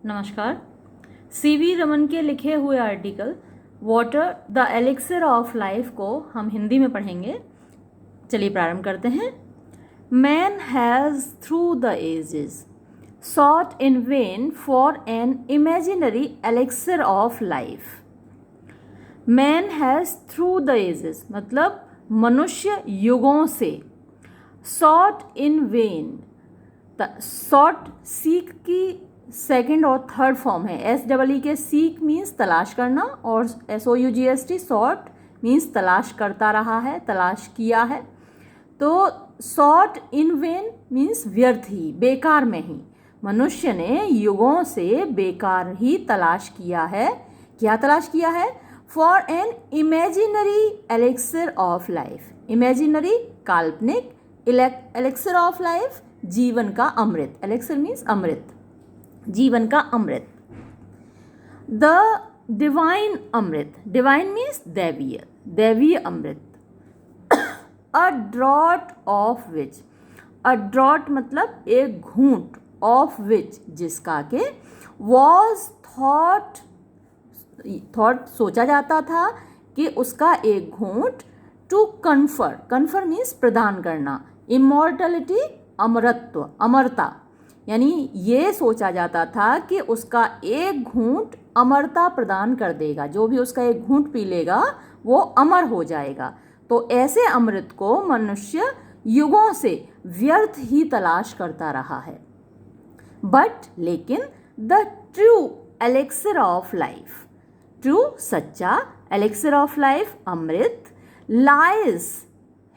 नमस्कार। सीवी रमन के लिखे हुए article water the elixir of life को हम हिंदी में पढ़ेंगे। चलिए प्रारंभ करते हैं। Man has through the ages sought in vain for an imaginary elixir of life. Man has through the ages मतलब मनुष्य युगों से sought in vain। sought seek की सेकेंड और थर्ड फॉर्म है। SEE के सीक मीन्स तलाश करना और SOUGST sought मीन्स तलाश करता रहा है, तलाश किया है। तो sought in vain मीन्स व्यर्थ ही, बेकार में ही। मनुष्य ने युगों से बेकार ही तलाश किया है। क्या तलाश किया है? For an imaginary elixir of life. Imaginary काल्पनिक, एलिक्सिर ऑफ लाइफ जीवन का अमृत। एलिक्सिर मीन्स अमृत, जीवन का अमृत। द डिवाइन अमृत, डिवाइन मीन्स दैवीय, दैवीय अमृत। A draught of which, a draught मतलब एक घूंट, ऑफ विच जिसका के वॉज थॉट सोचा जाता था कि उसका एक घूंट टू कन्फर, कन्फर मीन्स प्रदान करना, इमॉर्टलिटी अमरत्व, अमरता, यानी ये सोचा जाता था कि उसका एक घूंट अमरता प्रदान कर देगा। जो भी उसका एक घूंट पी लेगा वो अमर हो जाएगा। तो ऐसे अमृत को मनुष्य युगों से व्यर्थ ही तलाश करता रहा है। बट लेकिन the true elixir of life, true सच्चा एलिक्सिर ऑफ लाइफ अमृत लाइज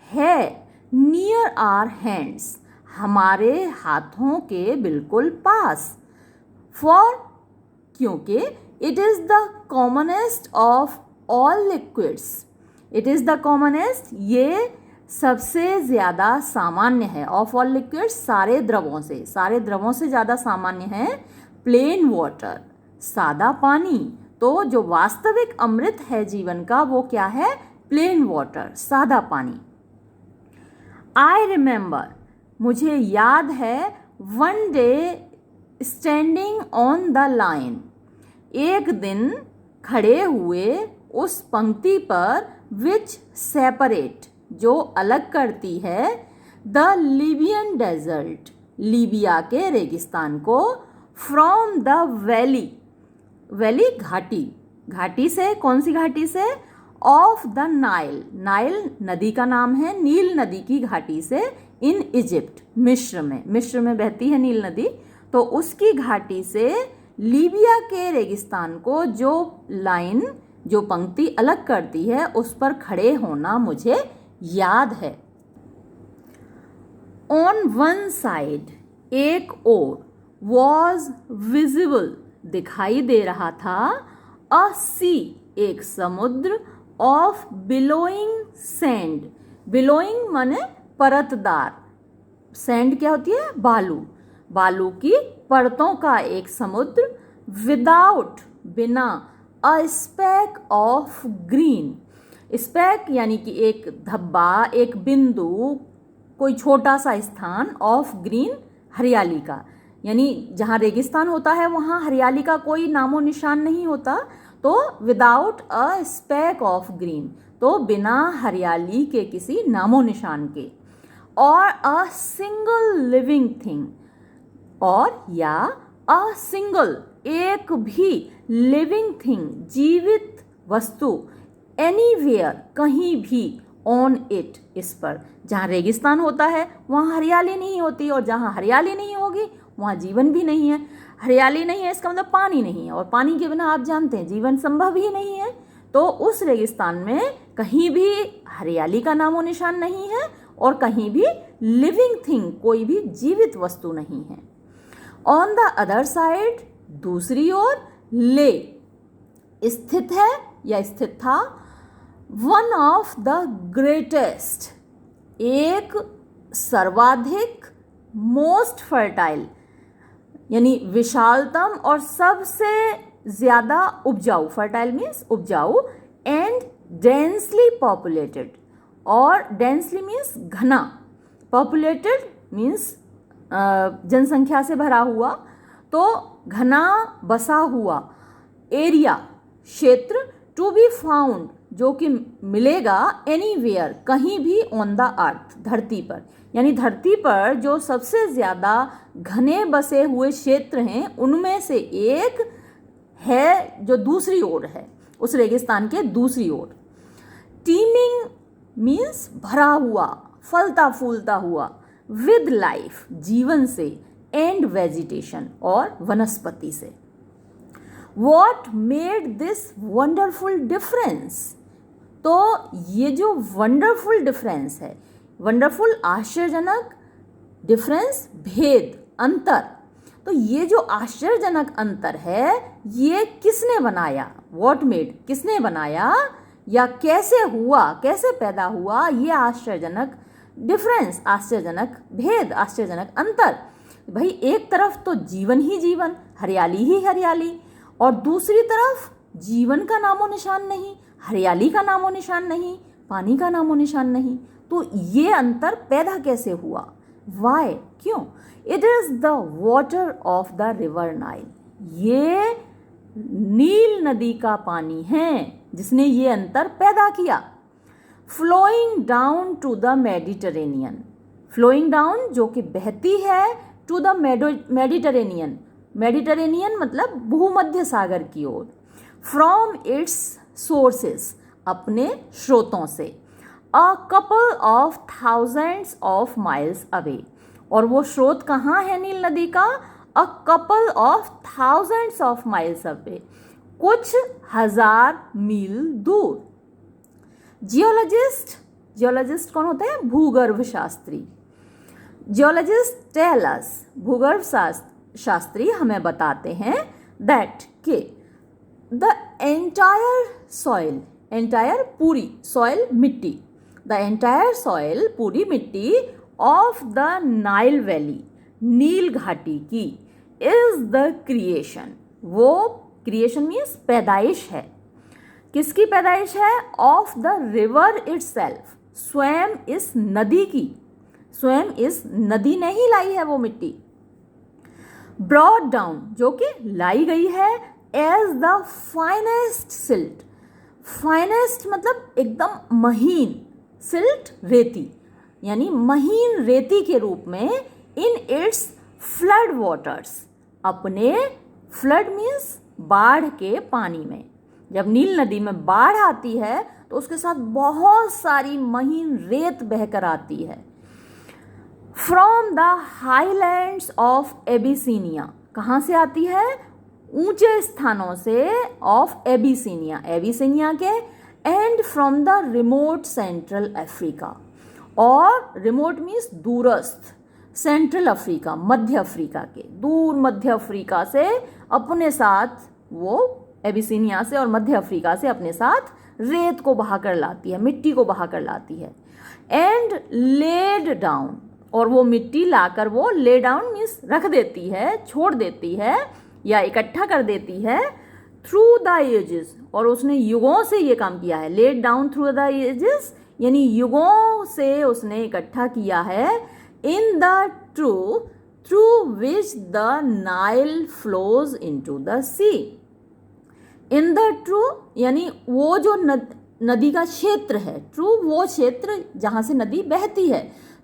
है नियर आवर हैंड्स, हमारे हाथों के बिल्कुल पास। फॉर क्योंकि it is the commonest of all liquids, it is the commonest ये सबसे ज़्यादा सामान्य है। ऑफ ऑल लिक्विड्स सारे द्रवों से, सारे द्रवों से ज़्यादा सामान्य है प्लेन वाटर, सादा पानी। तो जो वास्तविक अमृत है जीवन का वो क्या है? प्लेन वाटर, सादा पानी। आई रिमेंबर, मुझे याद है, one day standing on the line, एक दिन खड़े हुए उस पंक्ति पर, विच सेपरेट जो अलग करती है, द लीबियन डेजर्ट लीबिया के रेगिस्तान को, फ्रॉम द वैली, वैली घाटी, घाटी से, कौन सी घाटी से? ऑफ द नाइल, नाइल नदी का नाम है, नील नदी की घाटी से, इन इजिप्ट मिस्र में बहती है नील नदी। तो उसकी घाटी से लीबिया के रेगिस्तान को जो लाइन, जो पंक्ति अलग करती है, उस पर खड़े होना मुझे याद है। ऑन वन साइड, एक ओर, वॉज विजिबल दिखाई दे रहा था, अ सी एक समुद्र, ऑफ बिलोइंग सैंड, बिलोइंग माने परतदार, सैंड क्या होती है? बालू, बालू की परतों का एक समुद्र, विदाउट बिना, अ स्पैक ऑफ ग्रीन, स्पैक यानी कि एक धब्बा, एक बिंदु, कोई छोटा सा स्थान, ऑफ ग्रीन हरियाली का, यानी जहाँ रेगिस्तान होता है वहाँ हरियाली का कोई नामो निशान नहीं होता। तो without a SPAC of green, तो बिना हरियाली के किसी नामो निशान के। और अ सिंगल लिविंग थिंग, और या अ सिंगल एक भी, लिविंग थिंग जीवित वस्तु, एनीवेयर कहीं भी, ऑन इट इस पर। जहाँ रेगिस्तान होता है वहाँ हरियाली नहीं होती, और जहाँ हरियाली नहीं होगी वहाँ जीवन भी नहीं है। हरियाली नहीं है इसका मतलब पानी नहीं है, और पानी के बिना आप जानते हैं जीवन संभव ही नहीं है। तो उस रेगिस्तान में कहीं भी हरियाली का नामो निशान नहीं है, और कहीं भी लिविंग थिंग कोई भी जीवित वस्तु नहीं है। ऑन द अदर साइड दूसरी ओर, ले स्थित है या स्थित था, वन ऑफ द ग्रेटेस्ट एक सर्वाधिक, मोस्ट फर्टाइल यानी विशालतम और सबसे ज़्यादा उपजाऊ, फर्टाइल मीन्स उपजाऊ, एंड डेंसली पॉपुलेटेड, और डेंसली मीन्स घना, पॉपुलेटेड मीन्स जनसंख्या से भरा हुआ। तो घना बसा हुआ, एरिया क्षेत्र, टू बी फाउंड जो कि मिलेगा, एनीवेयर कहीं भी, ऑन द अर्थ धरती पर, यानी धरती पर जो सबसे ज़्यादा घने बसे हुए क्षेत्र हैं उनमें से एक है जो दूसरी ओर है, उस रेगिस्तान के दूसरी ओर। टीमिंग मीन्स भरा हुआ, फलता फूलता हुआ, विद लाइफ जीवन से, एंड वेजिटेशन और वनस्पति से। What made this wonderful difference, तो ये जो वंडरफुल डिफरेंस है, वंडरफुल आश्चर्यजनक, डिफरेंस भेद, अंतर, तो ये जो आश्चर्यजनक अंतर है ये किसने बनाया, वॉट मेड किसने बनाया, या कैसे हुआ, कैसे पैदा हुआ ये आश्चर्यजनक डिफरेंस, आश्चर्यजनक भेद, आश्चर्यजनक अंतर। भाई एक तरफ तो जीवन ही जीवन, हरियाली ही हरियाली, और दूसरी तरफ जीवन का नामो निशान नहीं, हरियाली का नामो निशान नहीं, पानी का नामो निशान नहीं। तो ये अंतर पैदा कैसे हुआ, वाई, क्यों? It is the water of the river Nile, ये नील नदी का पानी है जिसने ये अंतर पैदा किया। Flowing down to the Mediterranean, flowing down जो कि बहती है, टू द मेडिटरेनियन, मेडिटरेनियन मतलब भूमध्य सागर की ओर, फ्रॉम इट्स सोर्सेस अपने स्रोतों से, a couple of thousands of miles away, और वो स्रोत कहाँ है नील नदी का, a couple of thousands of miles away, कुछ हजार मील दूर। जियोलॉजिस्ट, जियोलॉजिस्ट कौन होते हैं, भूगर्भ शास्त्री। जियोलॉजिस्ट टेल अस, भूगर्भ शास्त्री हमें बताते हैं दैट के द एंटायर सॉइल, एंटायर पूरी, सॉइल मिट्टी, द एंटायर सॉइल पूरी मिट्टी ऑफ द नाइल वैली, नील घाटी की, इज द क्रिएशन, वो क्रिएशन मीन्स पैदाइश है, किसकी पैदाइश है, ऑफ द रिवर इटसेल्फ, स्वयं इस नदी की, स्वयं इस नदी ने ही लाई है वो मिट्टी। ब्रॉड डाउन जो कि लाई गई है, as the finest silt, finest मतलब एकदम महीन, सिल्ट रेती, यानी महीन रेती के रूप में, इन इट्स फ्लड वाटर्स, अपने फ्लड मीन्स बाढ़ के पानी में, जब नील नदी में बाढ़ आती है तो उसके साथ बहुत सारी महीन रेत बहकर आती है। फ्रॉम द हाईलैंड्स ऑफ एबिसीनिया, कहाँ से आती है, ऊंचे स्थानों से, ऑफ एबिसीनिया, एबिसीनिया के, and from the remote central Africa, और रिमोट मीन्स दूरस्थ, सेंट्रल अफ्रीका मध्य अफ्रीका के, दूर मध्य अफ्रीका से अपने साथ, वो एबिसीनिया से और मध्य अफ्रीका से अपने साथ रेत को बहाकर लाती है, मिट्टी को बहाकर लाती है। एंड लेड डाउन, और वो मिट्टी लाकर वो ले डाउन मीन्स रख देती है, छोड़ देती है या इकट्ठा कर देती है, थ्रू द एजेस, और उसने युगों से ये काम किया है, laid down through the ages यानी युगों से उसने इकट्ठा किया है, in the trough through which the Nile flows into the sea, in the trough यानी वो जो नदी का क्षेत्र है, ट्रू वो क्षेत्र जहाँ से नदी बहती है,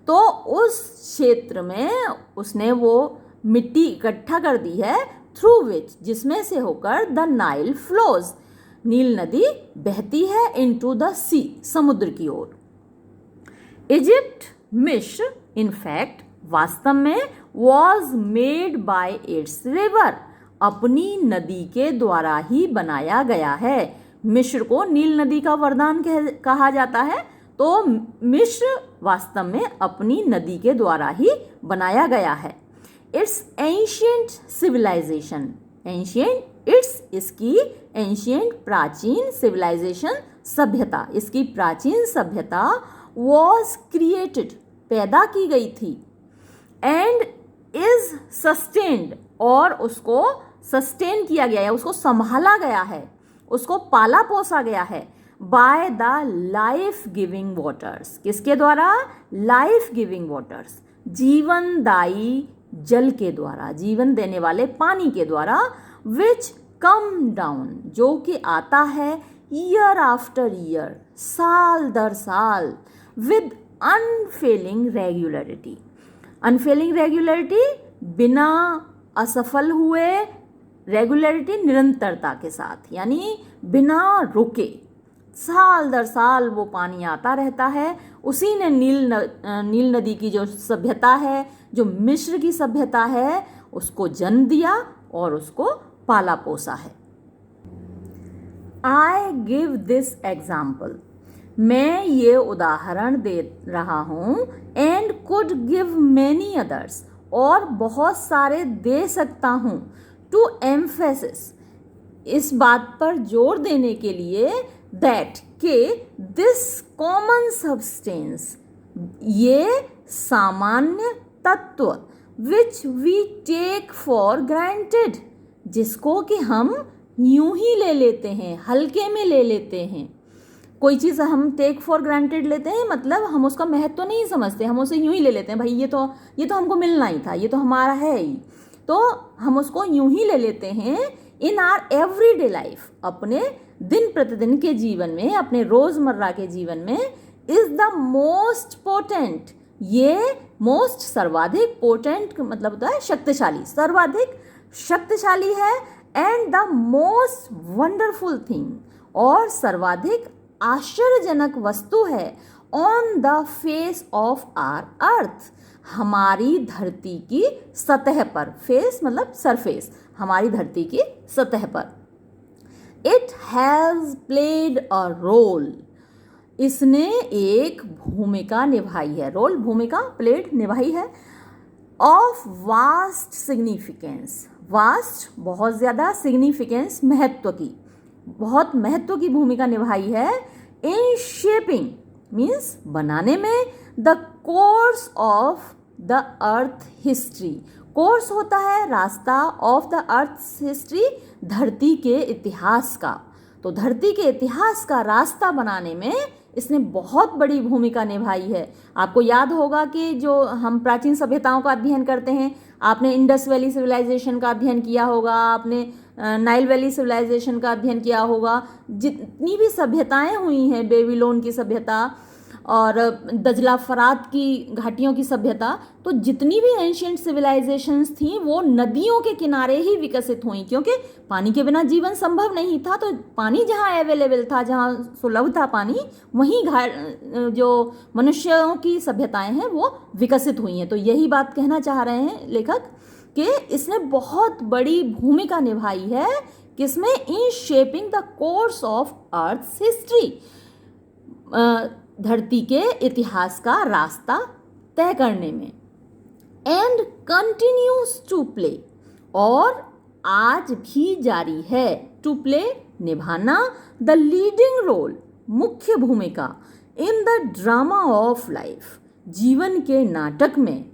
तो उस क्षेत्र में उसने वो मिट्टी इकट्ठा कर दी है, थ्रू विच जिसमें से होकर द नाइल फ्लोज नील नदी बहती है, इनटू द सी समुद्र की ओर। इजिप्ट मिस्र इन फैक्ट वास्तव में was made by it's river, अपनी नदी के द्वारा ही बनाया गया है। मिस्र को नील नदी का वरदान कहा जाता है, तो मिस्र वास्तव में अपनी नदी के द्वारा ही बनाया गया है। Its ancient civilisation, ancient its इसकी, एंशियंट प्राचीन, सिविलाइजेशन सभ्यता, इसकी प्राचीन सभ्यता, वॉज क्रिएटेड पैदा की गई थी, एंड इज सस्टेन्ड और उसको सस्टेन किया गया है, उसको संभाला गया है, उसको पाला पोसा गया है, by the life giving waters, किसके द्वारा, लाइफ गिविंग वाटर्स, जीवनदायी जल के द्वारा, जीवन देने वाले पानी के द्वारा, विच कम डाउन, जो कि आता है ईयर आफ्टर ईयर, साल दर साल, with unfailing regularity. Unfailing regularity बिना असफल हुए, रेगुलरिटी निरंतरता के साथ, यानी बिना रुके, साल दर साल वो पानी आता रहता है। उसी ने नील नदी की जो सभ्यता है, जो मिस्र की सभ्यता है, उसको जन्म दिया और उसको पाला पोसा है। आई गिव दिस एग्जाम्पल, मैं ये उदाहरण दे रहा हूँ, and could give many others, और बहुत सारे दे सकता हूँ, टू एम्फेसिस, इस बात पर जोर देने के लिए, दैट के दिस कॉमन सब्सटेंस, ये सामान्य तत्व, which we take for granted, जिसको कि हम यूं ही ले लेते हैं, हल्के में ले लेते हैं। कोई चीज़ हम टेक फॉर ग्रांटेड लेते हैं, मतलब हम उसका महत्व तो नहीं समझते, हम उसे यूं ही ले लेते हैं, भाई ये तो हमको मिलना ही था, ये तो हमारा है ही, तो हम उसको यूं ही ले लेते हैं। इन आर एवरीडे लाइफ, अपने दिन प्रतिदिन के जीवन में, अपने रोजमर्रा के जीवन में, इज द मोस्ट पोटेंट, ये मोस्ट सर्वाधिक, पोटेंट मतलब होता है शक्तिशाली, सर्वाधिक शक्तिशाली है, and the most wonderful thing, और सर्वाधिक आश्चर्यजनक वस्तु है, on the face of our earth, हमारी धरती की सतह पर, फेस मतलब सरफेस, हमारी धरती की सतह पर। It has played a role, इसने एक भूमिका निभाई है, रोल भूमिका, प्लेड निभाई है, ऑफ वास्ट सिग्निफिकेंस, वास्ट बहुत ज़्यादा, सिग्निफिकेंस महत्व की, बहुत महत्व की भूमिका निभाई है, इन शेपिंग मीन्स बनाने में, the course of the earth history, course होता है रास्ता, ऑफ द अर्थ हिस्ट्री धरती के इतिहास का, तो धरती के इतिहास का रास्ता बनाने में इसने बहुत बड़ी भूमिका निभाई है। आपको याद होगा कि जो हम प्राचीन सभ्यताओं का अध्ययन करते हैं, आपने इंडस वैली सिविलाइजेशन का अध्ययन किया होगा, आपने नाइल वैली सिविलाइजेशन का अध्ययन किया होगा, जितनी भी सभ्यताएं हुई हैं, बेबीलोन की सभ्यता और दजला फरात की घाटियों की सभ्यता, तो जितनी भी एंशिएंट सिविलाइजेशंस थी वो नदियों के किनारे ही विकसित हुई, क्योंकि पानी के बिना जीवन संभव नहीं था, तो पानी जहाँ अवेलेबल था, जहाँ सुलभ था पानी, वहीं जो मनुष्यों की सभ्यताएं हैं वो विकसित हुई हैं। तो यही बात कहना चाह रहे हैं लेखक कि इसने बहुत बड़ी भूमिका निभाई है, किसमें, in shaping the course of earth history, धरती के इतिहास का रास्ता तय करने में, एंड कंटिन्यूज टू प्ले, और आज भी जारी है, टू प्ले निभाना, द लीडिंग रोल मुख्य भूमिका, in the drama of life जीवन के नाटक में,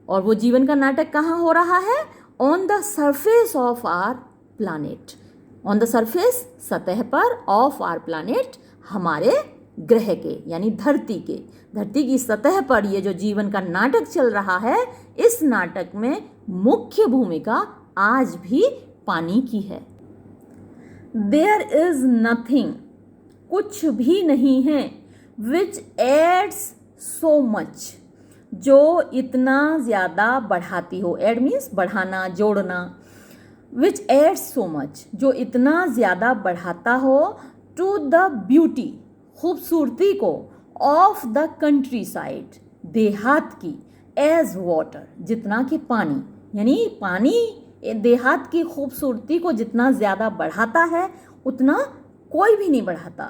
और वो जीवन का नाटक कहाँ हो रहा है, on the surface of our planet, on the surface सतह पर, ऑफ आर प्लानेट हमारे ग्रह के, यानी धरती के, धरती की सतह पर ये जो जीवन का नाटक चल रहा है, इस नाटक में मुख्य भूमिका आज भी पानी की है। देयर इज नथिंग, कुछ भी नहीं है, विच एड्स सो मच, जो इतना ज़्यादा बढ़ाती हो, एड मीन्स बढ़ाना, जोड़ना, विच एड्स सो मच, जो इतना ज़्यादा बढ़ाता हो, टू द ब्यूटी खूबसूरती को, ऑफ द कंट्री साइड देहात की, एज वाटर जितना कि पानी, यानी पानी देहात की खूबसूरती को जितना ज़्यादा बढ़ाता है उतना कोई भी नहीं बढ़ाता।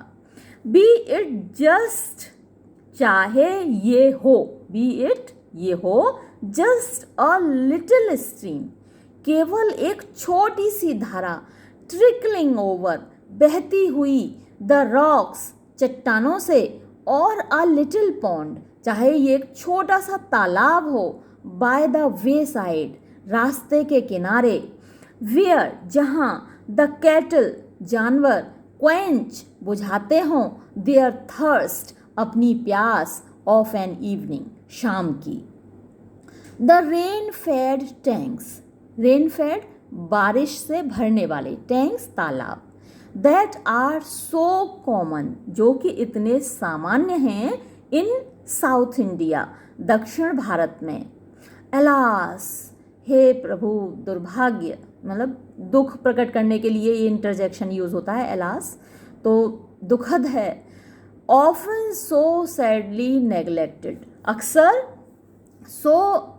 बी इट जस्ट, चाहे ये हो, बी इट ये हो, जस्ट अ लिटिल स्ट्रीम, केवल एक छोटी सी धारा, ट्रिकलिंग ओवर बहती हुई, द रॉक्स चट्टानों से, और अ लिटिल पॉन्ड, चाहे ये एक छोटा सा तालाब हो, बाय द वे साइड रास्ते के किनारे, वेयर जहाँ, द कैटल जानवर, क्वेंच बुझाते हों, देयर थर्स्ट अपनी प्यास, ऑफ एन इवनिंग शाम की। The rain fed tanks, rain fade बारिश से भरने वाले, टैंक्स तालाब, दैट आर सो कॉमन जो कि इतने सामान्य हैं इन साउथ इंडिया, दक्षिण भारत में। अलास, हे प्रभु, दुर्भाग्य, मतलब दुख प्रकट करने के लिए ये इंटरजेक्शन यूज होता है अलास, तो दुखद है। ऑफन सो सैडली नेग्लेक्टेड, अक्सर सो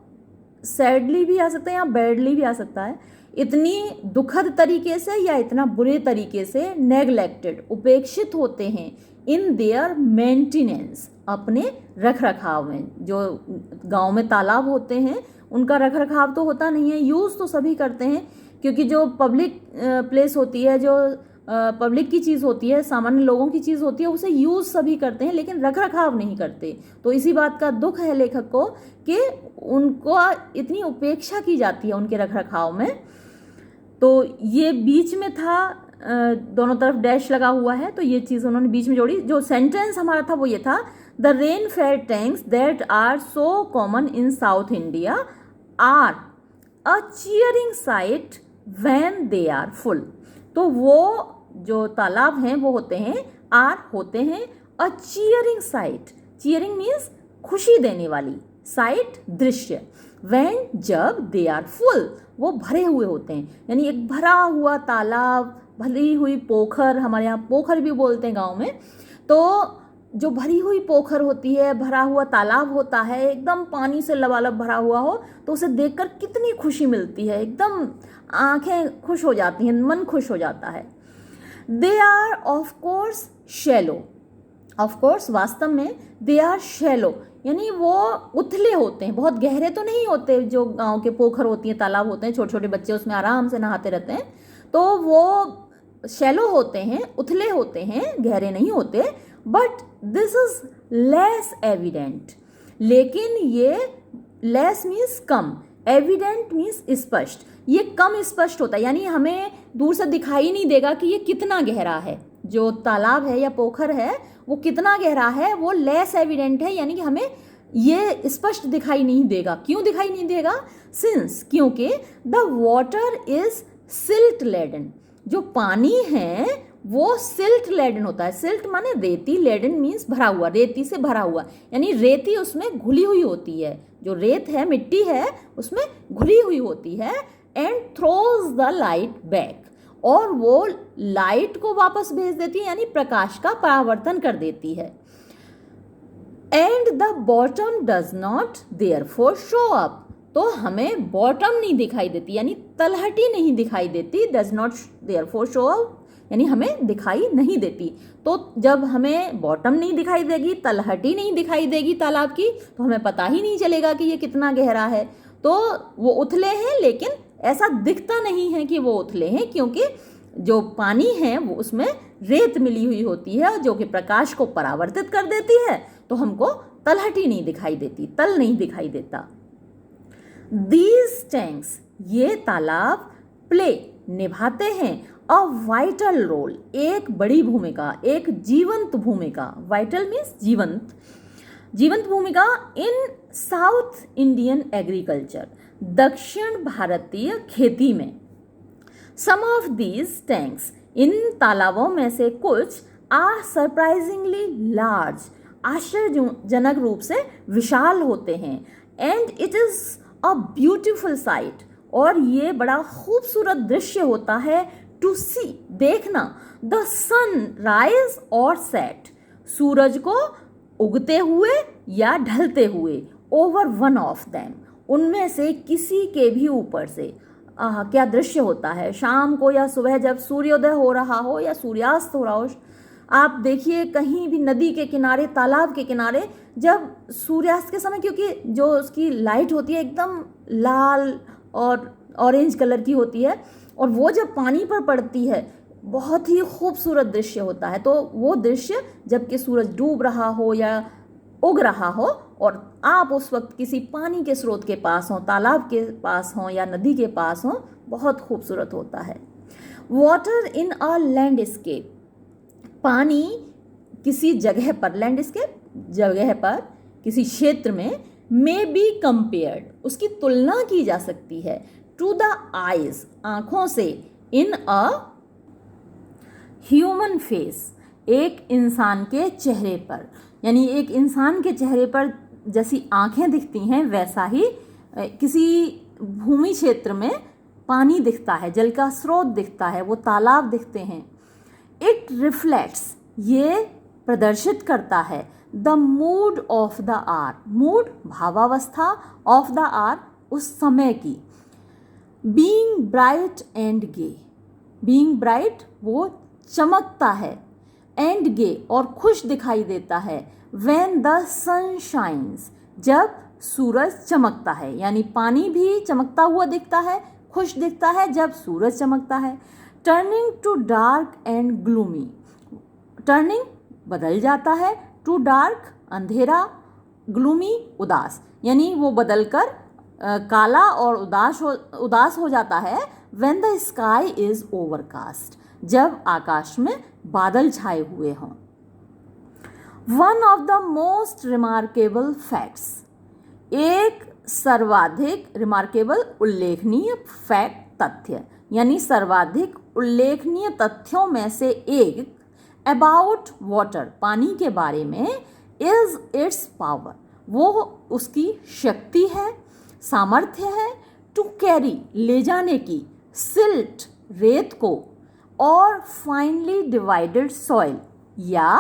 सैडली भी आ सकता है या बैडली भी आ सकता है, इतनी दुखद तरीके से या इतना बुरे तरीके से नेग्लेक्टेड, उपेक्षित होते हैं, इन देयर मेंटेनेंस, अपने रख रखाव में। जो गांव में तालाब होते हैं उनका रख रखाव तो होता नहीं है, यूज़ तो सभी करते हैं, क्योंकि जो पब्लिक प्लेस होती है, जो पब्लिक की चीज़ होती है, सामान्य लोगों की चीज़ होती है, उसे यूज़ सभी करते हैं लेकिन रख रखाव नहीं करते। तो इसी बात का दुख है लेखक को कि उनको इतनी उपेक्षा की जाती है उनके रख रखाव में। तो ये बीच में था, दोनों तरफ डैश लगा हुआ है, तो ये चीज़ उन्होंने बीच में जोड़ी। जो सेंटेंस हमारा था वो ये था, the rain fed tanks that are so common in South India are a cheering sight when they are full. तो वो जो तालाब हैं वो होते हैं, होते हैं अ चीयरिंग साइट, चीयरिंग मीन्स खुशी देने वाली, साइट दृश्य, व्हेन जब दे आर फुल, वो भरे हुए होते हैं, यानी एक भरा हुआ तालाब, भरी हुई पोखर, हमारे यहाँ पोखर भी बोलते हैं गाँव में, तो जो भरी हुई पोखर होती है, भरा हुआ तालाब होता है, एकदम पानी से लबालब भरा हुआ हो, तो उसे देखकर कितनी खुशी मिलती है, एकदम आंखें खुश हो जाती हैं, मन खुश हो जाता है। They are of course shallow, of course वास्तव में, दे आर शैलो यानी वो उथले होते हैं, बहुत गहरे तो नहीं होते। जो गांव के पोखर होती हैं, तालाब होते हैं, छोटे छोटे बच्चे उसमें आराम से नहाते रहते हैं, तो वो शैलो होते हैं, उथले होते हैं, गहरे नहीं होते। But this is less evident, लेकिन ये लेस मीन्स कम, एविडेंट मीन्स स्पष्ट, ये कम स्पष्ट होता है, यानी हमें दूर से दिखाई नहीं देगा कि ये कितना गहरा है, जो तालाब है या पोखर है वो कितना गहरा है, वो लेस एविडेंट है, यानी कि हमें ये स्पष्ट दिखाई नहीं देगा। क्यों दिखाई नहीं देगा? सिंस, क्योंकि the water is silt laden, जो पानी है वो सिल्ट लेडन होता है। सिल्ट माने रेती, लेडन मीन्स भरा हुआ, रेती से भरा हुआ, यानी रेती उसमें घुली हुई होती है, जो रेत है, मिट्टी है, उसमें घुली हुई होती है। And throws the light back, और वो लाइट को वापस भेज देती है, यानी प्रकाश का परावर्तन कर देती है। And the bottom does not therefore show up, तो हमें बॉटम नहीं दिखाई देती, यानी तलहटी नहीं दिखाई देती, does not therefore show up, यानी हमें दिखाई नहीं देती। तो जब हमें बॉटम नहीं दिखाई देगी, तलहटी नहीं दिखाई देगी तालाब की, तो हमें पता ही नहीं चलेगा कि ये कितना गहरा है। तो वो उथले हैं, लेकिन ऐसा दिखता नहीं है कि वो उथले हैं, क्योंकि जो पानी है वो उसमें रेत मिली हुई होती है, जो कि प्रकाश को परावर्तित कर देती है, तो हमको तलहटी नहीं दिखाई देती, तल नहीं दिखाई देता। दीज टैंक्स, ये तालाब, प्ले, निभाते हैं, अ वाइटल रोल, एक बड़ी भूमिका, एक जीवंत भूमिका, वाइटल मीन्स जीवंत, जीवंत भूमिका इन साउथ इंडियन एग्रीकल्चर, दक्षिण भारतीय खेती में। सम ऑफ दीज टैंक्स, इन तालाबों में से कुछ आर सरप्राइजिंगली लार्ज, आश्चर्यजनक रूप से विशाल होते हैं। And it is a beautiful site, और ये बड़ा खूबसूरत दृश्य होता है, टू सी, देखना, द सन राइज और सेट, सूरज को उगते हुए या ढलते हुए, ओवर वन ऑफ देम, उनमें से किसी के भी ऊपर से। क्या दृश्य होता है शाम को या सुबह, जब सूर्योदय हो रहा हो या सूर्यास्त हो रहा हो। आप देखिए कहीं भी नदी के किनारे, तालाब के किनारे, जब सूर्यास्त के समय, क्योंकि जो उसकी लाइट होती है एकदम लाल और ऑरेंज कलर की होती है, और वो जब पानी पर पड़ती है बहुत ही खूबसूरत दृश्य होता है। तो वो दृश्य जबकि सूरज डूब रहा हो या उग रहा हो, और आप उस वक्त किसी पानी के स्रोत के पास हों, तालाब के पास हों या नदी के पास हों, बहुत खूबसूरत होता है। वाटर इन अ लैंडस्केप, पानी किसी जगह पर, लैंडस्केप जगह पर, किसी क्षेत्र में, मे बी कंपेयर्ड, उसकी तुलना की जा सकती है, टू द आईज, आँखों से, इन अ ह्यूमन फेस, एक इंसान के चेहरे पर। यानी एक इंसान के चेहरे पर जैसी आँखें दिखती हैं वैसा ही किसी भूमि क्षेत्र में पानी दिखता है, जल का स्रोत दिखता है, वो तालाब दिखते हैं। इट रिफ्लेक्ट्स, ये प्रदर्शित करता है, the mood of the hour, mood भावावस्था, ऑफ द आर उस समय की। Being bright and gay, being bright वो चमकता है, एंड गे और खुश दिखाई देता है, व्हेन द सन शाइन्स, जब सूरज चमकता है। यानी पानी भी चमकता हुआ दिखता है, खुश दिखता है जब सूरज चमकता है। Turning to dark and gloomy, turning बदल जाता है, टू डार्क अंधेरा, ग्लूमी उदास, यानी वो बदलकर काला और उदास हो जाता है। When the sky is overcast, जब आकाश में बादल छाए हुए हों। One of the most remarkable facts, एक सर्वाधिक रिमार्केबल उल्लेखनीय फैक्ट तथ्य, यानी सर्वाधिक उल्लेखनीय तथ्यों में से एक, अबाउट वाटर पानी के बारे में, इज इट्स पावर वो उसकी शक्ति है, सामर्थ्य है, टू कैरी ले जाने की, सिल्ट रेत को, और फाइनली डिवाइडेड सॉइल या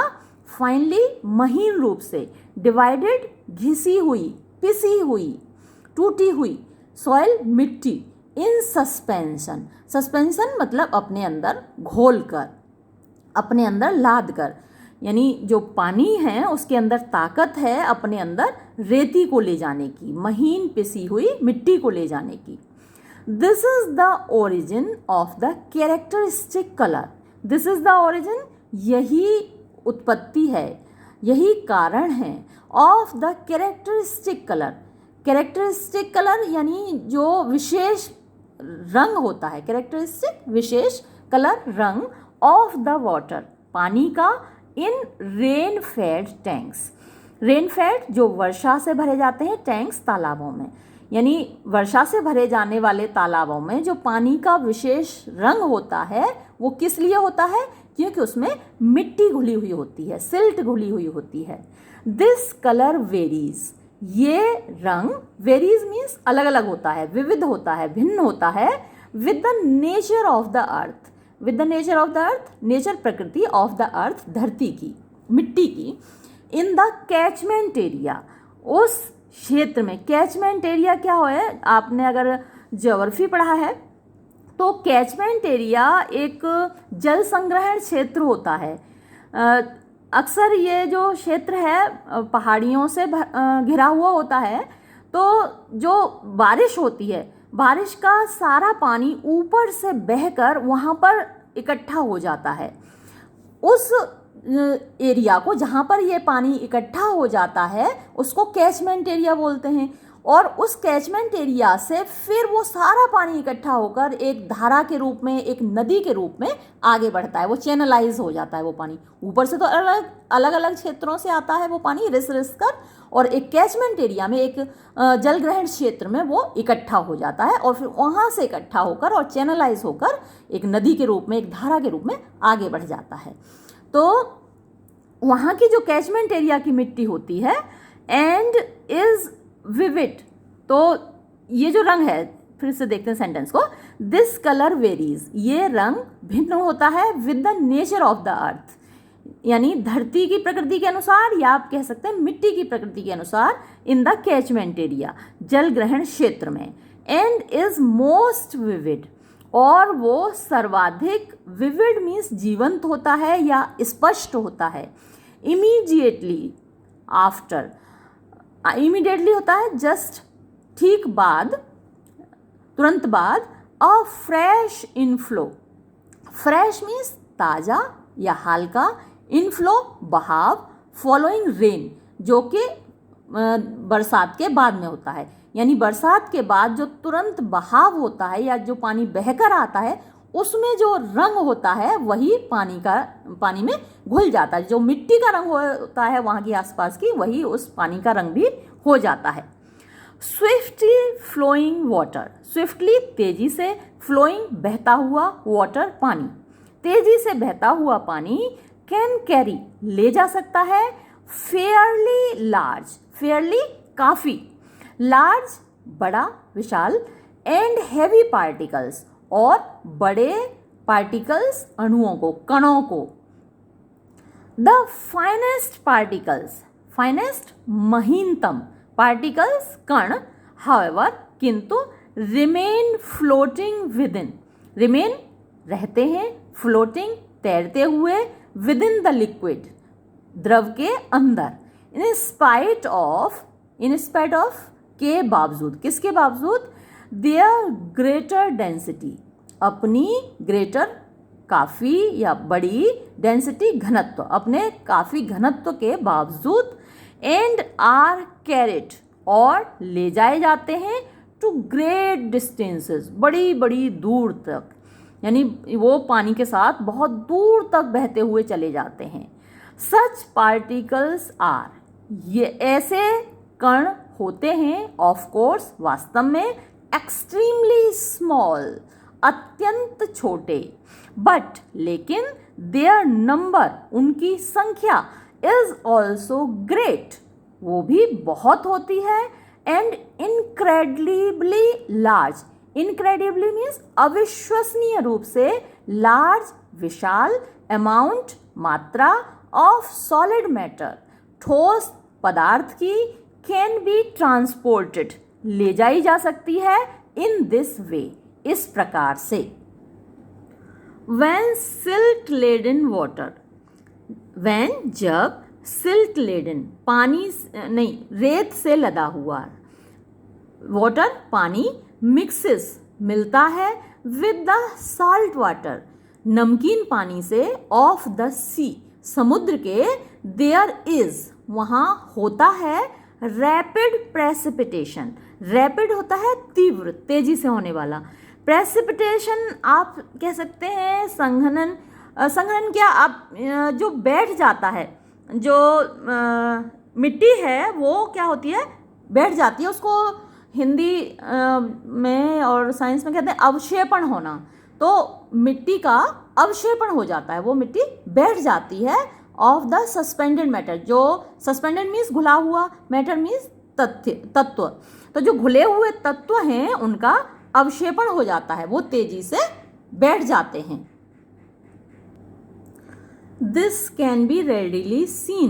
फाइनली महीन रूप से, डिवाइडेड घिसी हुई, पिसी हुई, टूटी हुई, सॉइल मिट्टी, इन सस्पेंशन, सस्पेंशन मतलब अपने अंदर घोल कर, अपने अंदर लाद कर, यानी जो पानी है उसके अंदर ताकत है अपने अंदर रेती को ले जाने की, महीन पिसी हुई मिट्टी को ले जाने की। This is the origin of the characteristic colour, this is the origin यही उत्पत्ति है, यही कारण है, of the characteristic colour, characteristic colour यानी जो विशेष रंग होता है, कैरेक्टरिस्टिक विशेष कलर रंग, ऑफ द वाटर पानी का, in rain fed tanks, rain fed जो वर्षा से भरे जाते हैं टैंक्स तालाबों में, यानी वर्षा से भरे जाने वाले तालाबों में जो पानी का विशेष रंग होता है वो किस लिए होता है, क्योंकि उसमें मिट्टी घुली हुई होती है, सिल्ट घुली हुई होती है। दिस कलर वेरीज, ये रंग, वेरीज मीन्स अलग अलग होता है, विविध होता है, भिन्न होता है, with the nature of the earth, with the nature of the earth, nature प्रकृति, ऑफ द अर्थ धरती की, मिट्टी की, इन द कैचमेंट एरिया उस क्षेत्र में। कैचमेंट एरिया क्या है, आपने अगर ज्योग्राफी पढ़ा है तो कैचमेंट एरिया एक जल संग्रहण क्षेत्र होता है। अक्सर ये जो क्षेत्र है पहाड़ियों से घिरा हुआ होता है, तो जो बारिश होती है, बारिश का सारा पानी ऊपर से बहकर वहाँ पर इकट्ठा हो जाता है। उस एरिया को जहाँ पर ये पानी इकट्ठा हो जाता है उसको कैचमेंट एरिया बोलते हैं, और उस कैचमेंट एरिया से फिर वो सारा पानी इकट्ठा होकर एक धारा के रूप में, एक नदी के रूप में आगे बढ़ता है, वो चैनलाइज हो जाता है। वो पानी ऊपर से तो अलग अलग क्षेत्रों से आता है वो पानी रिस कर, और एक कैचमेंट एरिया में, एक जल ग्रहण क्षेत्र में वो इकट्ठा हो जाता है, और फिर वहाँ से इकट्ठा होकर और चैनलाइज होकर एक नदी के रूप में, एक धारा के रूप में आगे बढ़ जाता है। तो वहाँ की जो कैचमेंट एरिया की मिट्टी होती है, एंड इज विविड, तो ये जो रंग है, फिर से देखते हैं सेंटेंस को, दिस कलर वेरीज, ये रंग भिन्न होता है, with the nature of the earth, यानी धरती की प्रकृति के अनुसार, या आप कह सकते हैं मिट्टी की प्रकृति के अनुसार, इन द कैचमेंट एरिया जल ग्रहण क्षेत्र में, एंड इज मोस्ट विविड, और वो सर्वाधिक, विविड मीन्स जीवंत होता है या स्पष्ट होता है, इमीडिएटली आफ्टर, इमीडिएटली होता है जस्ट ठीक बाद, तुरंत बाद, अ फ्रेश इनफ्लो, फ्रेश मीन्स ताज़ा या हल्का, इनफ्लो बहाव, फॉलोइंग रेन जो कि बरसात के बाद में होता है, यानी बरसात के बाद जो तुरंत बहाव होता है या जो पानी बहकर आता है उसमें जो रंग होता है वही पानी में घुल जाता है, जो मिट्टी का रंग होता है वहाँ की आसपास की, वही उस पानी का रंग भी हो जाता है। स्विफ्टली फ्लोइंग वाटर, स्विफ्टली तेजी से, फ्लोइंग बहता हुआ, वाटर पानी, तेजी से बहता हुआ पानी, कैन कैरी ले जा सकता है, फेयरली लार्ज, फेयरली काफ़ी, लार्ज बड़ा विशाल, एंड हैवी पार्टिकल्स और बड़े पार्टिकल्स अणुओं को, कणों को, द फाइनेस्ट पार्टिकल्स, फाइनेस्ट महीनतम, पार्टिकल्स कण, हाउएवर किंतु, remain floating within, remain रहते हैं, फ्लोटिंग तैरते हुए, विद इन द लिक्विड द्रव के अंदर, इन स्पाइट ऑफ के बावजूद, किसके बावजूद, देयर ग्रेटर डेंसिटी, अपनी ग्रेटर काफ़ी या बड़ी, डेंसिटी घनत्व, अपने काफ़ी घनत्व के बावजूद, एंड आर कैरिड और ले जाए जाते हैं, टू ग्रेट डिस्टेंसेस, बड़ी बड़ी दूर तक, यानी वो पानी के साथ बहुत दूर तक बहते हुए चले जाते हैं। सच पार्टिकल्स आर, ये ऐसे कण होते हैं, ऑफ कोर्स वास्तव में, एक्सट्रीमली स्मॉल, अत्यंत छोटे, बट लेकिन, देयर नंबर उनकी संख्या, इज ऑल्सो ग्रेट वो भी बहुत होती है, and incredibly large, incredibly means अविश्वसनीय रूप से, लार्ज विशाल, अमाउंट मात्रा, ऑफ सॉलिड मैटर ठोस पदार्थ की, कैन बी ट्रांसपोर्टेड ले जाई जा सकती है, इन दिस वे इस प्रकार से। When silt laden water, when जब silt laden पानी नहीं रेत से लदा हुआ, water पानी, mixes मिलता है, with the salt water नमकीन पानी से, of the sea समुद्र के, there is वहाँ होता है, rapid precipitation, rapid होता है तीव्र, तेजी से होने वाला, प्रेसिपिटेशन आप कह सकते हैं, संघनन, संघनन क्या, आप जो बैठ जाता है, जो मिट्टी है वो क्या होती है, बैठ जाती है, उसको हिंदी में और साइंस में कहते हैं अवक्षेपण होना, तो मिट्टी का अवक्षेपण हो जाता है, वो मिट्टी बैठ जाती है, ऑफ द सस्पेंडेड मैटर, जो सस्पेंडेड मीन्स घुला हुआ, मैटर मीन्स तत्व, तो जो घुले हुए तत्व हैं उनका अवक्षेपण हो जाता है, वो तेजी से बैठ जाते हैं। This can be readily seen,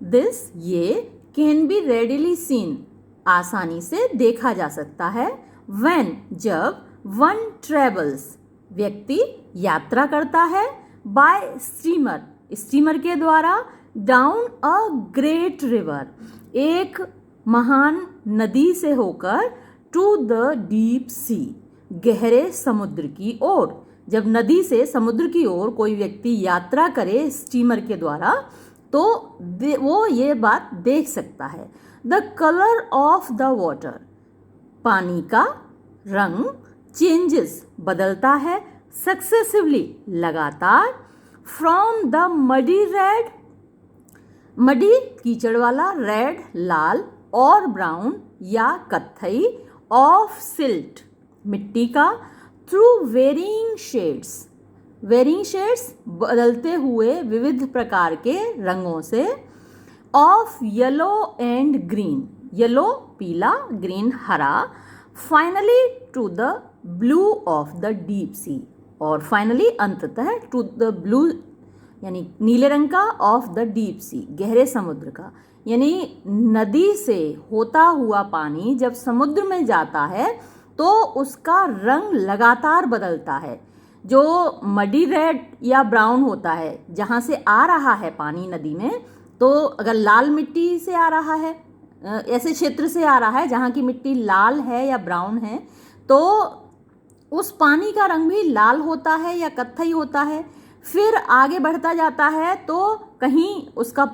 this ये, कैन बी रेडिली सीन आसानी से देखा जा सकता है, व्हेन जब, वन ट्रेवल्स व्यक्ति यात्रा करता है, बाय स्टीमर स्टीमर के द्वारा, डाउन अ ग्रेट रिवर एक महान नदी से होकर, टू द डीप सी गहरे समुद्र की ओर, जब नदी से समुद्र की ओर कोई व्यक्ति यात्रा करे स्टीमर के द्वारा, तो वो ये बात देख सकता है, the colour of the water पानी का रंग, चेंजेस बदलता है, सक्सेसिवली लगातार, from the muddy red, muddy कीचड़ वाला, रेड लाल, और ब्राउन या कत्थई, ऑफ सिल्ट मिट्टी का, थ्रू वेरिंग शेड्स बदलते हुए विविध प्रकार के रंगों से, of yellow and green yellow पीला, ग्रीन हरा, finally to the blue of the deep sea और फाइनली अंततः टू द ब्लू यानी नीले रंग का, ऑफ द डीप सी गहरे समुद्र का, यानी नदी से होता हुआ पानी जब समुद्र में जाता है तो उसका रंग लगातार बदलता है, जो मडी रेड या ब्राउन होता है जहाँ से आ रहा है पानी नदी में, तो अगर लाल मिट्टी से आ रहा है, ऐसे क्षेत्र से आ रहा है जहाँ की मिट्टी लाल है या ब्राउन है, तो उस पानी का रंग भी लाल होता है या कत्थई होता है। फिर आगे बढ़ता जाता है तो कहीं उसका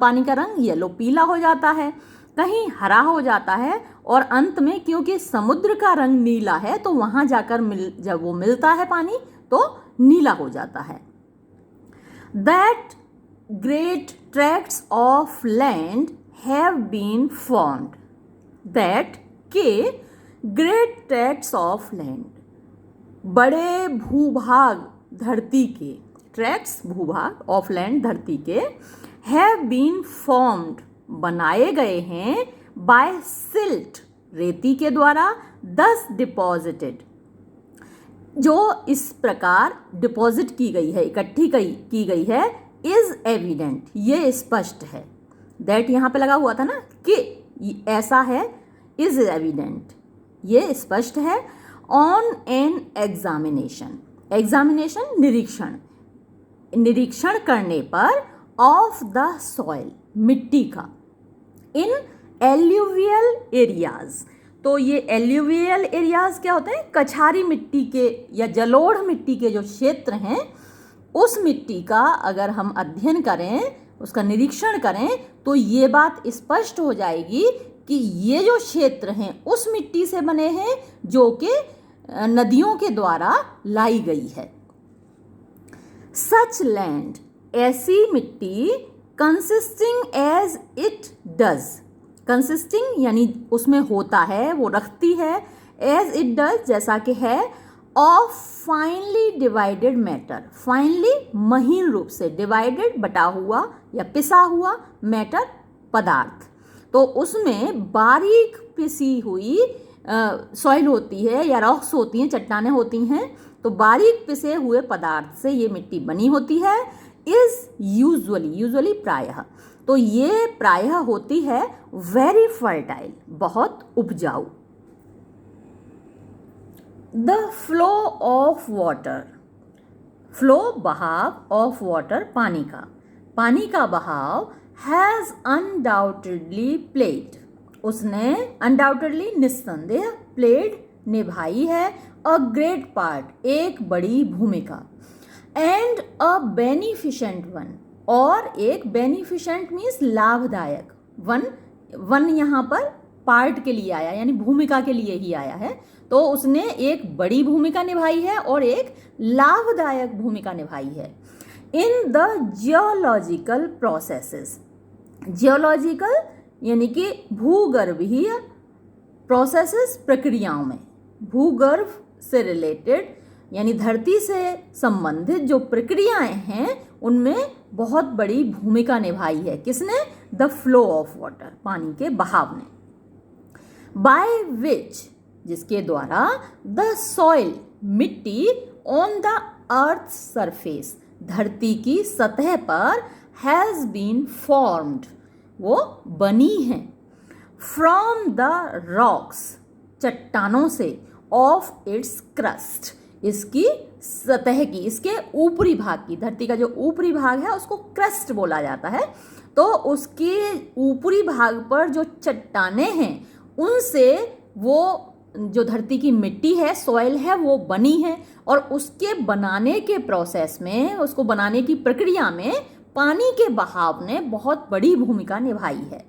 पानी का रंग येलो पीला हो जाता है, कहीं हरा हो जाता है, और अंत में क्योंकि समुद्र का रंग नीला है तो वहाँ जाकर जब वो मिलता है पानी तो नीला हो जाता है। That great tracts of land have been formed, that के ग्रेट ट्रैक्ट्स ऑफ लैंड, बड़े भूभाग धरती के, ट्रैक्ट्स भूभाग, ऑफ लैंड धरती के, हैव बीन फॉर्म्ड बनाए गए हैं, बाय सिल्ट रेती के द्वारा, दस डिपॉजिटेड जो इस प्रकार डिपॉजिट की गई है, इकट्ठी की गई है, इज एविडेंट ये स्पष्ट है, दैट यहाँ पे लगा हुआ था ना कि ऐसा है, इज एविडेंट ये स्पष्ट है, ऑन एन एग्जामिनेशन, एग्जामिनेशन निरीक्षण करने पर, ऑफ द सॉइल मिट्टी का, इन एल्यूवियल एरियाज, तो ये एल्यूवियल एरियाज क्या होते हैं, कछारी मिट्टी के या जलोढ़ मिट्टी के जो क्षेत्र हैं, उस मिट्टी का अगर हम अध्ययन करें, उसका निरीक्षण करें, तो ये बात स्पष्ट हो जाएगी कि ये जो क्षेत्र हैं उस मिट्टी से बने हैं जो कि नदियों के द्वारा लाई गई है। सच लैंड, ऐसी मिट्टी, consisting as it does, consisting यानी उसमें होता है, वो रखती है, एज इट डज जैसा कि है, of finally divided matter, finally महीन रूप से, डिवाइडेड बटा हुआ या पिसा हुआ, मैटर पदार्थ, तो उसमें बारीक पिसी हुई सॉइल होती है या रॉक्स होती हैं, चट्टानें होती हैं, तो बारीक पिसे हुए पदार्थ से ये मिट्टी बनी होती है, इज यूजुअली प्रायः, तो ये प्रायः होती है वेरी फर्टाइल, बहुत उपजाऊ। The flow of water, flow बहाव, ऑफ वाटर पानी का बहाव, हैज़ अनडाउटेडली प्लेड, उसने अनडाउटेडली निस्संदेह, प्लेड निभाई है, अ ग्रेट पार्ट एक बड़ी भूमिका, एंड अ बेनिफिशेंट वन, और एक बेनिफिशेंट मीन्स लाभदायक, वन यहाँ पर पार्ट के लिए आया यानी भूमिका के लिए ही आया है, तो उसने एक बड़ी भूमिका निभाई है और एक लाभदायक भूमिका निभाई है, in the geological processes, geological यानी कि भूगर्भीय प्रोसेसेस, प्रक्रियाओं में, भूगर्भ से रिलेटेड यानी धरती से संबंधित जो प्रक्रियाएं हैं उनमें बहुत बड़ी भूमिका निभाई है, किसने, द फ्लो ऑफ वाटर, पानी के बहाव ने, बाय विच जिसके द्वारा, द सॉइल मिट्टी, ऑन द अर्थ सरफेस धरती की सतह पर, हैज़ बीन फॉर्म्ड वो बनी है, फ्रॉम द रॉक्स चट्टानों से, ऑफ इट्स क्रस्ट इसकी सतह की, इसके ऊपरी भाग की, धरती का जो ऊपरी भाग है उसको क्रस्ट बोला जाता है, तो उसके ऊपरी भाग पर जो चट्टानें हैं उनसे वो जो धरती की मिट्टी है, सॉइल है, वो बनी है, और उसके बनाने के प्रोसेस में, उसको बनाने की प्रक्रिया में पानी के बहाव ने बहुत बड़ी भूमिका निभाई है।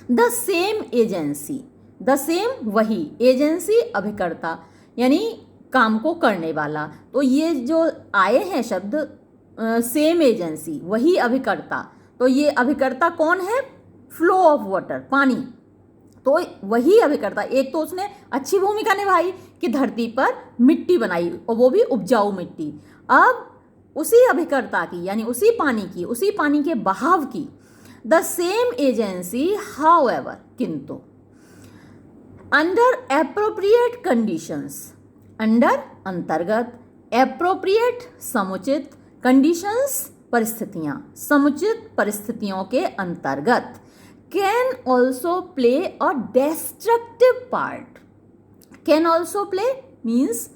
The same agency, the same वही, एजेंसी अभिकर्ता यानी काम को करने वाला, तो ये जो आए हैं शब्द सेम एजेंसी, वही अभिकर्ता, तो ये अभिकर्ता कौन है, फ्लो ऑफ वाटर पानी, तो वही अभिकर्ता, एक तो उसने अच्छी भूमिका निभाई कि धरती पर मिट्टी बनाई और वो भी उपजाऊ मिट्टी, अब उसी अभिकर्ता की यानी उसी पानी के बहाव की, द सेम एजेंसी हाउएवर किंतु, अंडर एप्रोप्रिएट कंडीशंस, अंडर अंतर्गत, एप्रोप्रिएट समुचित, कंडीशंस परिस्थितियां, समुचित परिस्थितियों के अंतर्गत, can also play a destructive part, can also play means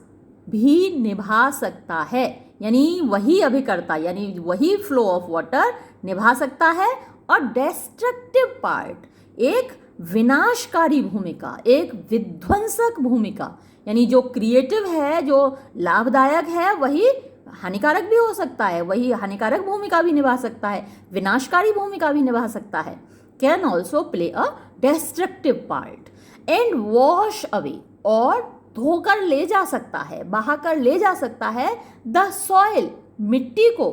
भी निभा सकता है, यानी वही अभिकर्ता यानी वही फ्लो ऑफ वाटर निभा सकता है, और डिस्ट्रक्टिव पार्ट एक विनाशकारी भूमिका, एक विध्वंसक भूमिका, यानी जो क्रिएटिव है, जो लाभदायक है, वही हानिकारक भी हो सकता है, वही हानिकारक भूमिका भी निभा सकता है, विनाशकारी भूमिका भी निभा सकता है, can also play a destructive part, and wash away और धोकर ले जा सकता है, बहाकर ले जा सकता है, द सॉइल मिट्टी को,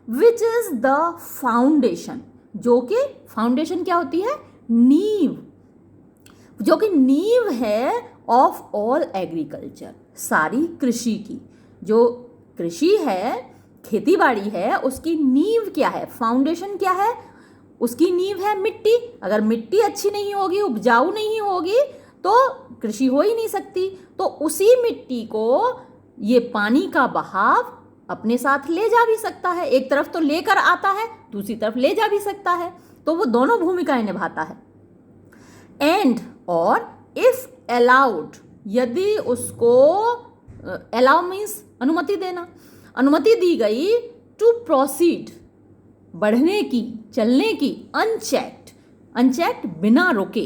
विच इज द फाउंडेशन जो कि फाउंडेशन क्या होती है, नींव, जो कि नींव है ऑफ ऑल एग्रीकल्चर, सारी कृषि की। जो कृषि है, खेती बाड़ी है, उसकी नींव क्या है, फाउंडेशन क्या है, उसकी नींव है मिट्टी। अगर मिट्टी अच्छी नहीं होगी, उपजाऊ नहीं होगी, तो कृषि हो ही नहीं सकती। तो उसी मिट्टी को ये पानी का बहाव अपने साथ ले जा भी सकता है, एक तरफ तो लेकर आता है, दूसरी तरफ ले जा भी सकता है, तो वो दोनों भूमिकाएं निभाता है। एंड और इफ अलाउड, यदि उसको अलाउ मीन्स अनुमति देना, अनुमति दी गई टू प्रोसीड, बढ़ने की, चलने की, अनचेक्ड, अनचेक्ड बिना रोके,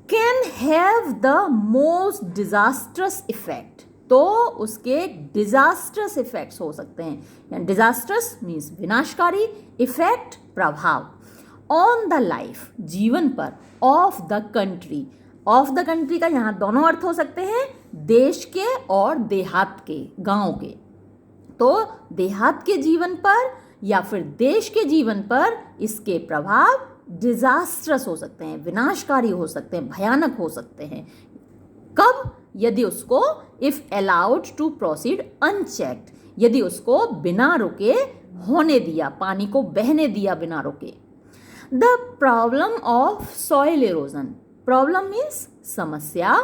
can have the most disastrous effect, तो उसके डिजास्ट्रस इफेक्ट्स हो सकते हैं। डिजास्ट्रस मीन्स विनाशकारी, इफेक्ट प्रभाव, ऑन द लाइफ जीवन पर, of the country, of the country का यहाँ दोनों अर्थ हो सकते हैं, देश के और देहात के, गांव के। तो देहात के जीवन पर या फिर देश के जीवन पर इसके प्रभाव डिजास्ट्रस हो सकते हैं, विनाशकारी हो सकते हैं, भयानक हो सकते हैं। कब? यदि उसको if allowed to proceed unchecked, यदि उसको बिना रुके होने दिया, पानी को बहने दिया बिना रुके। The problem of soil erosion, problem means समस्या,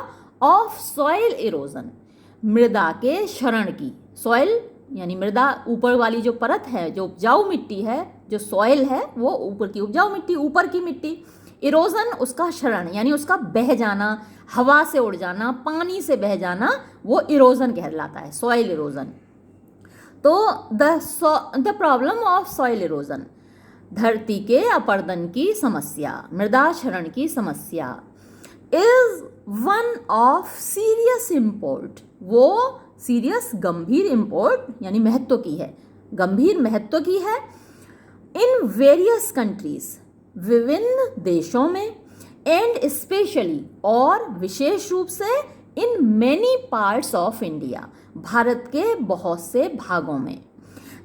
ऑफ सॉइल इरोजन, मृदा के क्षरण की। सॉइल यानी मृदा, ऊपर वाली जो परत है, जो उपजाऊ मिट्टी है, जो सॉइल है वो ऊपर की उपजाऊ मिट्टी, ऊपर की मिट्टी। इरोजन उसका क्षरण यानी उसका बह जाना, हवा से उड़ जाना, पानी से बह जाना, वो इरोजन कहलाता है, सॉइल इरोजन। तो the problem of soil erosion, धरती के अपर्दन की समस्या, मृदा क्षरण की समस्या, is one of serious import, वो सीरियस गंभीर इम्पोर्ट यानी महत्व की है, गंभीर महत्व की है। इन वेरियस कंट्रीज, विभिन्न देशों में, एंड स्पेशली और विशेष रूप से, in many parts of India, Bharat के बहुत से भागों में।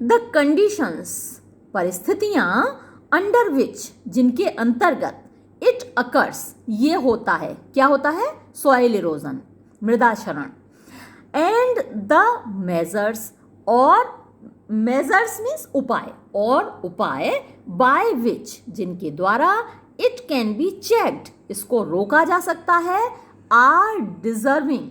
द कंडीशंस, परिस्थितियां, अंडर विच, जिनके अंतर्गत, इट अकर्स, ये होता है, क्या होता है, सॉइल इरोजन, मृदा क्षरण। एंड द मेजर्स, और मेजर्स मीन्स उपाय, और उपाय, बाय विच, जिनके द्वारा, इट कैन बी चेक्ड, इसको रोका जा सकता है, आर डिजर्विंग,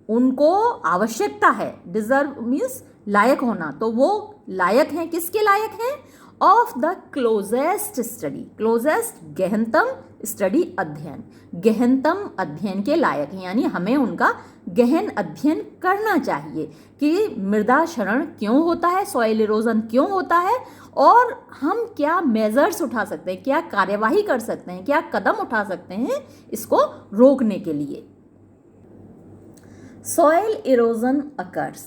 उनको आवश्यकता है, डिजर्व मीन्स लायक होना, तो वो लायक हैं, किसके लायक हैं, of the closest study, closest गहनतम स्टडी, अध्ययन, गहनतम अध्ययन के लायक हैं, यानी हमें उनका गहन अध्ययन करना चाहिए कि मृदा क्षरण क्यों होता है, सॉइल इरोजन क्यों होता है, और हम क्या मेजर्स उठा सकते हैं, क्या कार्यवाही कर सकते हैं, क्या कदम उठा सकते हैं इसको रोकने के लिए। सॉइल इरोजन अकर्स,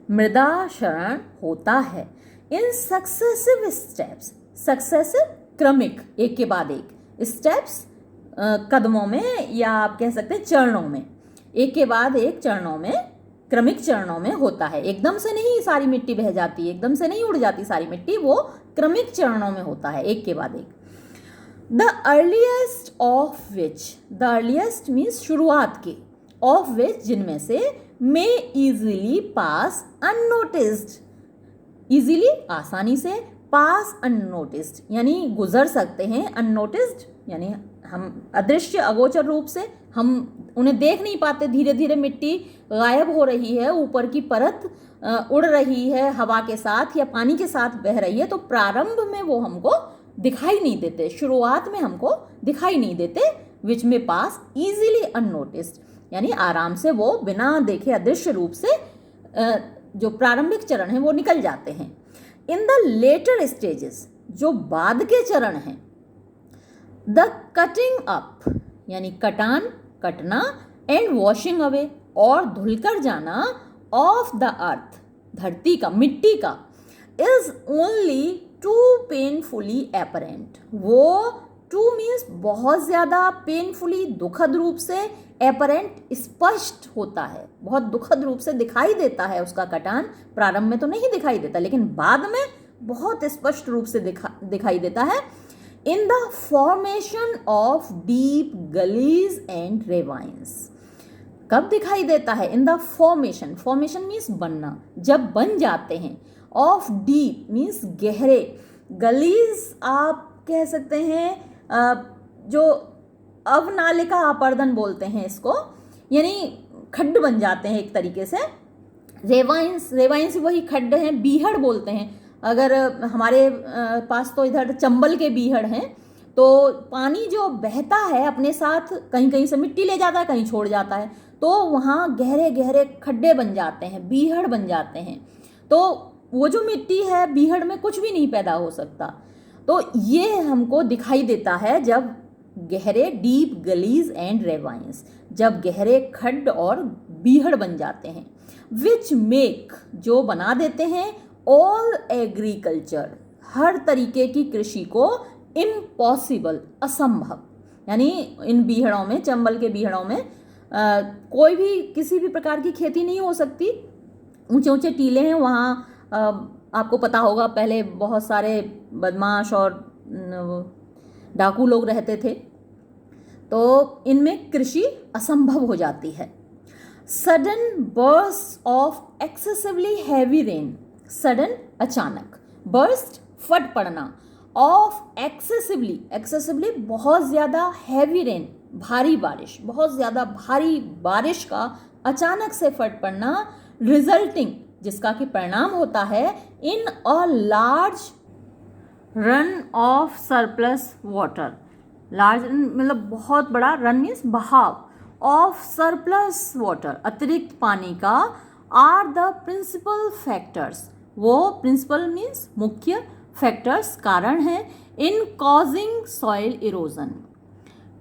मृदा क्षरण होता है, इन सक्सेसिव स्टेप्स, सक्सेसिव क्रमिक, एक के बाद एक, स्टेप्स कदमों में, या आप कह सकते हैं चरणों में, एक के बाद एक चरणों में, क्रमिक चरणों में होता है। एकदम से नहीं सारी मिट्टी बह जाती, एकदम से नहीं उड़ जाती सारी मिट्टी, वो क्रमिक चरणों में होता है, एक के बाद एक। The earliest of which, the earliest means शुरुआत के, ऑफ विच जिनमें से, मे इजीली पास अननोटिस्ड, इजीली आसानी से, पास अननोटिस्ड यानी गुजर सकते हैं, अननोटिस्ड यानी हम अदृश्य अगोचर रूप से, हम उन्हें देख नहीं पाते, धीरे धीरे मिट्टी गायब हो रही है, ऊपर की परत उड़ रही है हवा के साथ या पानी के साथ बह रही है, तो प्रारंभ में वो हमको दिखाई नहीं देते, शुरुआत में हमको दिखाई नहीं देते, विच में पास इजीली अननोटिस्ड यानी आराम से वो बिना देखे अदृश्य रूप से जो प्रारंभिक चरण है वो निकल जाते हैं। इन द लेटर स्टेजेस, जो बाद के चरण हैं, द कटिंग अप यानी कटान, कटना, एंड वॉशिंग अवे और धुलकर जाना, ऑफ द अर्थ धरती का, मिट्टी का, is only too painfully apparent, वो टू मीन्स बहुत ज़्यादा, पेनफुली दुखद रूप से, एपरेंट स्पष्ट होता है, बहुत दुखद रूप से दिखाई देता है उसका कटान, प्रारंभ में तो नहीं दिखाई देता लेकिन बाद में बहुत स्पष्ट रूप से दिखाई देता है। In the formation of deep gullies and ravines. कब दिखाई देता है? In the formation, formation means बनना, जब बन जाते हैं, ऑफ डीप मीन्स गहरे, गलीज आप कह सकते हैं जो अवनालिका अपर्दन बोलते हैं इसको, यानी खड्ड बन जाते हैं एक तरीके से। रेवाइंस, रेवाइंस वही खड्ड हैं, बीहड़ बोलते हैं। अगर हमारे पास तो इधर चंबल के बीहड़ हैं, तो पानी जो बहता है अपने साथ कहीं कहीं से मिट्टी ले जाता है, कहीं छोड़ जाता है, तो वहाँ गहरे गहरे खड्डे बन जाते हैं, बीहड़ बन जाते हैं। तो वो जो मिट्टी है बीहड़ में कुछ भी नहीं पैदा हो सकता। तो ये हमको दिखाई देता है जब गहरे डीप गलीज एंड रेवाइंस, जब गहरे खड्ड और बीहड़ बन जाते हैं। विच मेक, जो बना देते हैं, ऑल एग्रीकल्चर, हर तरीके की कृषि को, इम्पॉसिबल, असंभव। यानी इन बीहड़ों में, चंबल के बीहड़ों में कोई भी किसी भी प्रकार की खेती नहीं हो सकती। ऊंचे ऊंचे टीले हैं वहाँ, आपको पता होगा पहले बहुत सारे बदमाश और डाकू लोग रहते थे, तो इनमें कृषि असंभव हो जाती है। Sudden burst of excessively heavy rain, sudden अचानक, बर्स्ट फट पड़ना, ऑफ एक्सेसिवली, एक्सेसिवली बहुत ज़्यादा, हैवी रेन भारी बारिश, बहुत ज़्यादा भारी बारिश का अचानक से फट पड़ना, रिजल्टिंग जिसका कि परिणाम होता है in a large run of surplus water, large मतलब बहुत बड़ा, रन मीन्स बहाव, ऑफ सरप्लस वाटर अतिरिक्त पानी का, आर द प्रिंसिपल फैक्टर्स, वो प्रिंसिपल मीन्स मुख्य, फैक्टर्स कारण हैं, in causing soil erosion,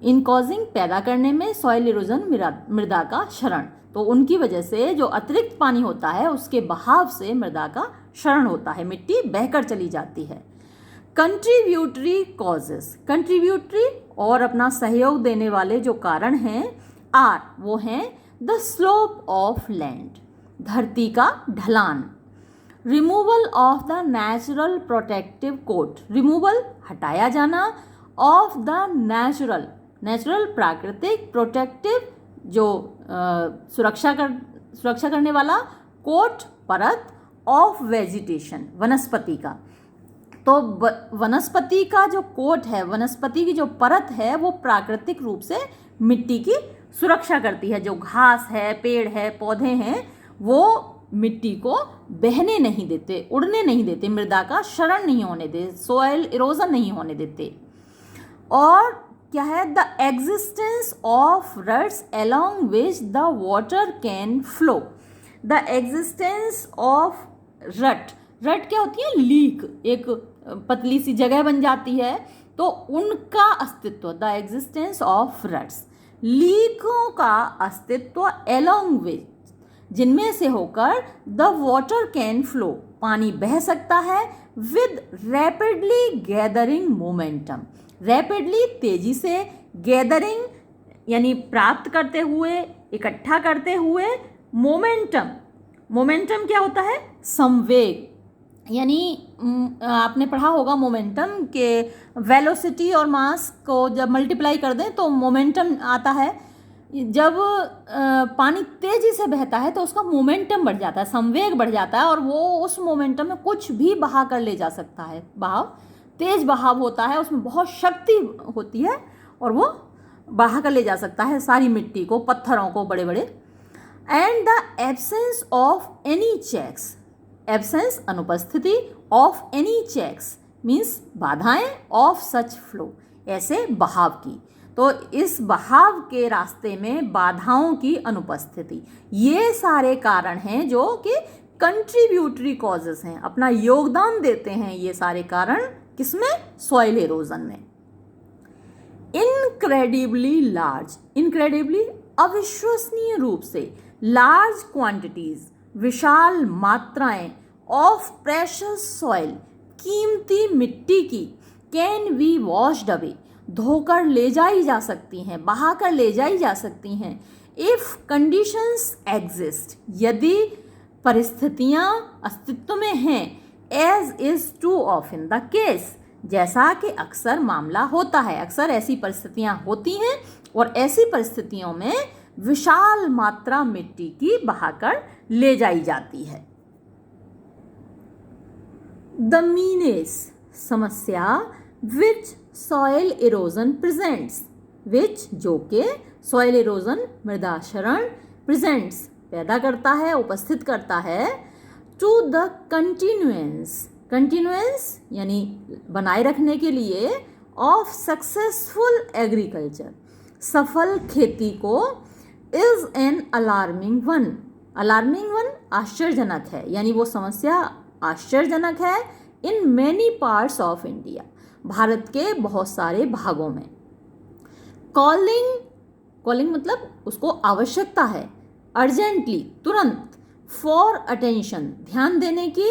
in causing पैदा करने में, सॉइल इरोजन मृदा का क्षरण। तो उनकी वजह से जो अतिरिक्त पानी होता है उसके बहाव से मृदा का क्षरण होता है, मिट्टी बहकर चली जाती है। कंट्रीब्यूटरी कॉजेस, कंट्रीब्यूटरी और अपना सहयोग देने वाले जो कारण हैं, आर वो हैं द स्लोप ऑफ लैंड, धरती का ढलान, removal of the natural protective coat, removal हटाया जाना, ऑफ द नेचुरल, नेचुरल प्राकृतिक, प्रोटेक्टिव जो सुरक्षा करने वाला, कोट परत, ऑफ वेजिटेशन वनस्पति का। तो वनस्पति का जो कोट है, वनस्पति की जो परत है, वो प्राकृतिक रूप से मिट्टी की सुरक्षा करती है। जो घास है, पेड़ है, पौधे हैं, वो मिट्टी को बहने नहीं देते, उड़ने नहीं देते, मृदा का क्षरण नहीं होने देते, सॉइल इरोजन नहीं होने देते। और क्या है? The existence of रट्स along which the water can flow, the existence of रट, रट क्या होती है? लीक, एक पतली सी जगह बन जाती है, तो उनका अस्तित्व, द एग्जिस्टेंस ऑफ रट्स, लीकों का अस्तित्व, अलोंग विच जिनमें से होकर द वाटर कैन फ्लो पानी बह सकता है, with rapidly gathering momentum, rapidly तेजी से, गैदरिंग यानी प्राप्त करते हुए, इकट्ठा करते हुए, मोमेंटम, मोमेंटम क्या होता है? संवेग। यानी आपने पढ़ा होगा मोमेंटम के वेलोसिटी और मास को जब मल्टीप्लाई कर दें तो मोमेंटम आता है। जब पानी तेजी से बहता है तो उसका मोमेंटम बढ़ जाता है, संवेग बढ़ जाता है, और वो उस मोमेंटम में कुछ भी बहा कर ले जा सकता है। बहाव, तेज बहाव होता है, उसमें बहुत शक्ति होती है और वो बहा कर ले जा सकता है सारी मिट्टी को, पत्थरों को, बड़े बड़े। And the absence of any checks, absence अनुपस्थिति, ऑफ एनी चेक्स मीन्स बाधाएं, ऑफ सच फ्लो ऐसे बहाव की। तो इस बहाव के रास्ते में बाधाओं की अनुपस्थिति, ये सारे कारण हैं जो कि कंट्रीब्यूटरी कॉजेस हैं, अपना योगदान देते हैं ये सारे कारण किसमें? सॉइल इरोजन में। इनक्रेडिबली लार्ज, इनक्रेडिबली अविश्वसनीय रूप से, लार्ज क्वांटिटीज विशाल मात्राएं, ऑफ प्रेशियस सॉइल कीमती मिट्टी की, कैन बी वॉश्ड अवे धोकर ले जाई जा सकती हैं, बहाकर ले जाई जा सकती हैं। इफ कंडीशंस एग्जिस्ट यदि परिस्थितियां अस्तित्व में हैं, as is too often the case जैसा कि अक्सर मामला होता है। अक्सर ऐसी परिस्थितियां होती हैं और ऐसी परिस्थितियों में विशाल मात्रा मिट्टी की बहाकर ले जाई जाती है। द मीनेस समस्या विच सॉइल इरोजन प्रेजेंट्स, विच जो के सॉइल इरोजन मृदा क्षरण प्रेजेंट्स पैदा करता है, उपस्थित करता है, टू द कंटिन्यूएंस, कंटिन्यूएंस यानी बनाए रखने के लिए, ऑफ सक्सेसफुल एग्रीकल्चर सफल खेती को, is an alarming one, alarming one आश्चर्यजनक है, यानी वो समस्या आश्चर्यजनक है। In many parts of India, Bharat के बहुत सारे भागों में। कॉलिंग, कॉलिंग मतलब उसको आवश्यकता है, अर्जेंटली तुरंत, फॉर अटेंशन ध्यान देने की,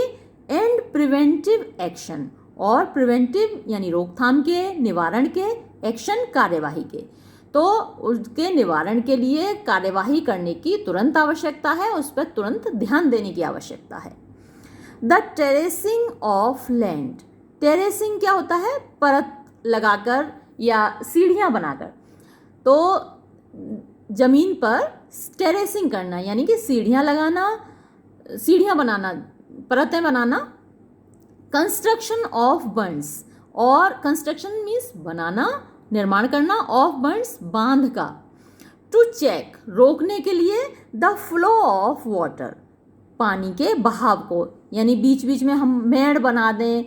एंड प्रिवेंटिव एक्शन और प्रिवेंटिव यानी रोकथाम के, निवारण के, एक्शन कार्यवाही के, तो उसके निवारण के लिए कार्यवाही करने की तुरंत आवश्यकता है, उस पर तुरंत ध्यान देने की आवश्यकता है। The terracing of land, terracing क्या होता है, परत लगाकर या सीढ़ियाँ बनाकर, तो जमीन पर टेरेसिंग करना यानी कि सीढ़ियाँ लगाना, सीढ़ियाँ बनाना, परतें बनाना। कंस्ट्रक्शन ऑफ बंड्स, और कंस्ट्रक्शन मीन्स बनाना, निर्माण करना, ऑफ बंड्स बांध का। टू चेक रोकने के लिए, द फ्लो ऑफ वाटर पानी के बहाव को, यानी बीच बीच में हम मेड़ बना दें,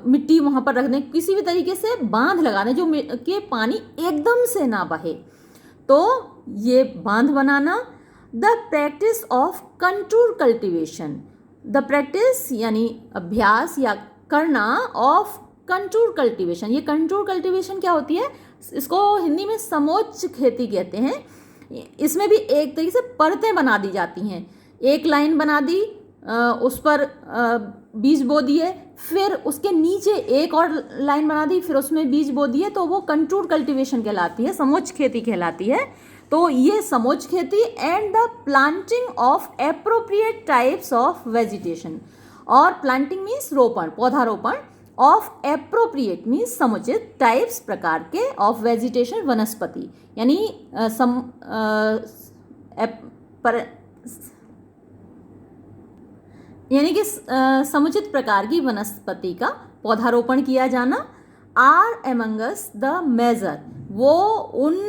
मिट्टी वहाँ पर रख दें, किसी भी तरीके से बांध लगा दें जो कि पानी एकदम से ना बहे, तो ये बांध बनाना। The practice of contour cultivation, the practice यानी अभ्यास या करना, ऑफ कंटूर कल्टीवेशन, ये कंटूर कल्टीवेशन क्या होती है, इसको हिंदी में समोच्च खेती कहते हैं। इसमें भी एक तरीके से परतें बना दी जाती हैं, एक लाइन बना दी, उस पर बीज बो दिए, फिर उसके नीचे एक और लाइन बना दी, फिर उसमें बीज बो दिए, तो वो कंटूर कल्टीवेशन कहलाती है, समोच्च खेती कहलाती है। तो ये समोच्च खेती। And the planting of appropriate types of vegetation, और प्लांटिंग मीन्स रोपण, पौधारोपण, ऑफ एप्रोप्रिएट मीन्स समुचित, टाइप्स प्रकार के, ऑफ वेजिटेशन वनस्पति, यानी यानी कि समुचित प्रकार की वनस्पति का पौधारोपण किया जाना। आर एमंगस द मेजर, वो उन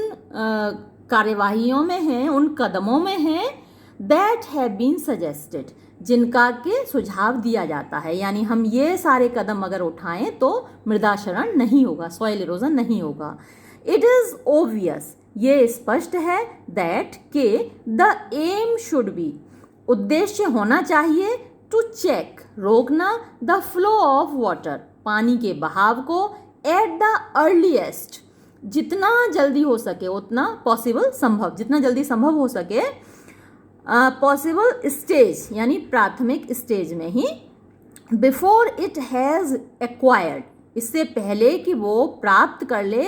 कार्यवाहियों में हैं, उन कदमों में हैं, दैट हैव बीन सजेस्टेड, जिनका के सुझाव दिया जाता है, यानी हम ये सारे कदम अगर उठाएं तो मृदा क्षरण नहीं होगा, सॉइल इरोजन नहीं होगा। इट इज ओबियस, ये स्पष्ट है, दैट के द एम शुड बी, उद्देश्य होना चाहिए, टू चेक रोकना, द फ्लो ऑफ वाटर पानी के बहाव को, एट द अर्लीएस्ट जितना जल्दी हो सके उतना, पॉसिबल संभव, जितना जल्दी संभव हो सके, पॉसिबल स्टेज यानी प्राथमिक स्टेज में ही, बिफोर इट हैज़ एक्वायर्ड इससे पहले कि वो प्राप्त कर ले,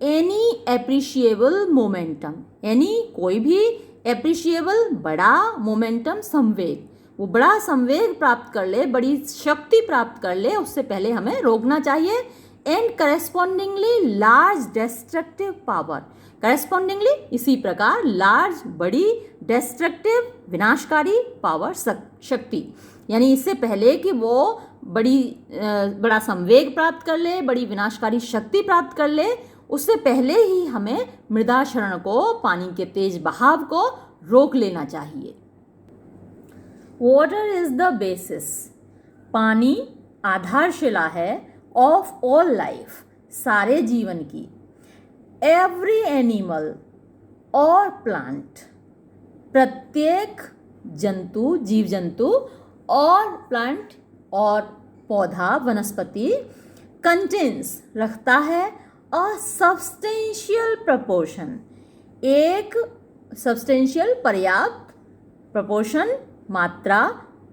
एनी एप्रिशिएबल मोमेंटम, एनी कोई भी, एप्रिशिएबल बड़ा, मोमेंटम संवेग, वो बड़ा संवेग प्राप्त कर ले, बड़ी शक्ति प्राप्त कर ले, उससे पहले हमें रोकना चाहिए। एंड करेस्पॉन्डिंगली लार्ज डिस्ट्रक्टिव पावर, करेस्पॉन्डिंगली इसी प्रकार लार्ज बड़ी, डिस्ट्रक्टिव विनाशकारी, पावर शक्ति, यानी इससे पहले कि वो बड़ा संवेग प्राप्त कर ले, बड़ी विनाशकारी शक्ति प्राप्त कर ले, उससे पहले ही हमें मृदा क्षरण को, पानी के तेज बहाव को रोक लेना चाहिए। वाटर इज द बेसिस, पानी आधारशिला है, ऑफ ऑल लाइफ सारे जीवन की, एवरी एनिमल और प्लांट प्रत्येक जंतु, जीव जंतु, और प्लांट और पौधा, वनस्पति, कंटेन्स रखता है, अ सब्सटेंशियल प्रपोर्शन एक सब्सटेंशियल पर्याप्त, प्रपोर्शन मात्रा,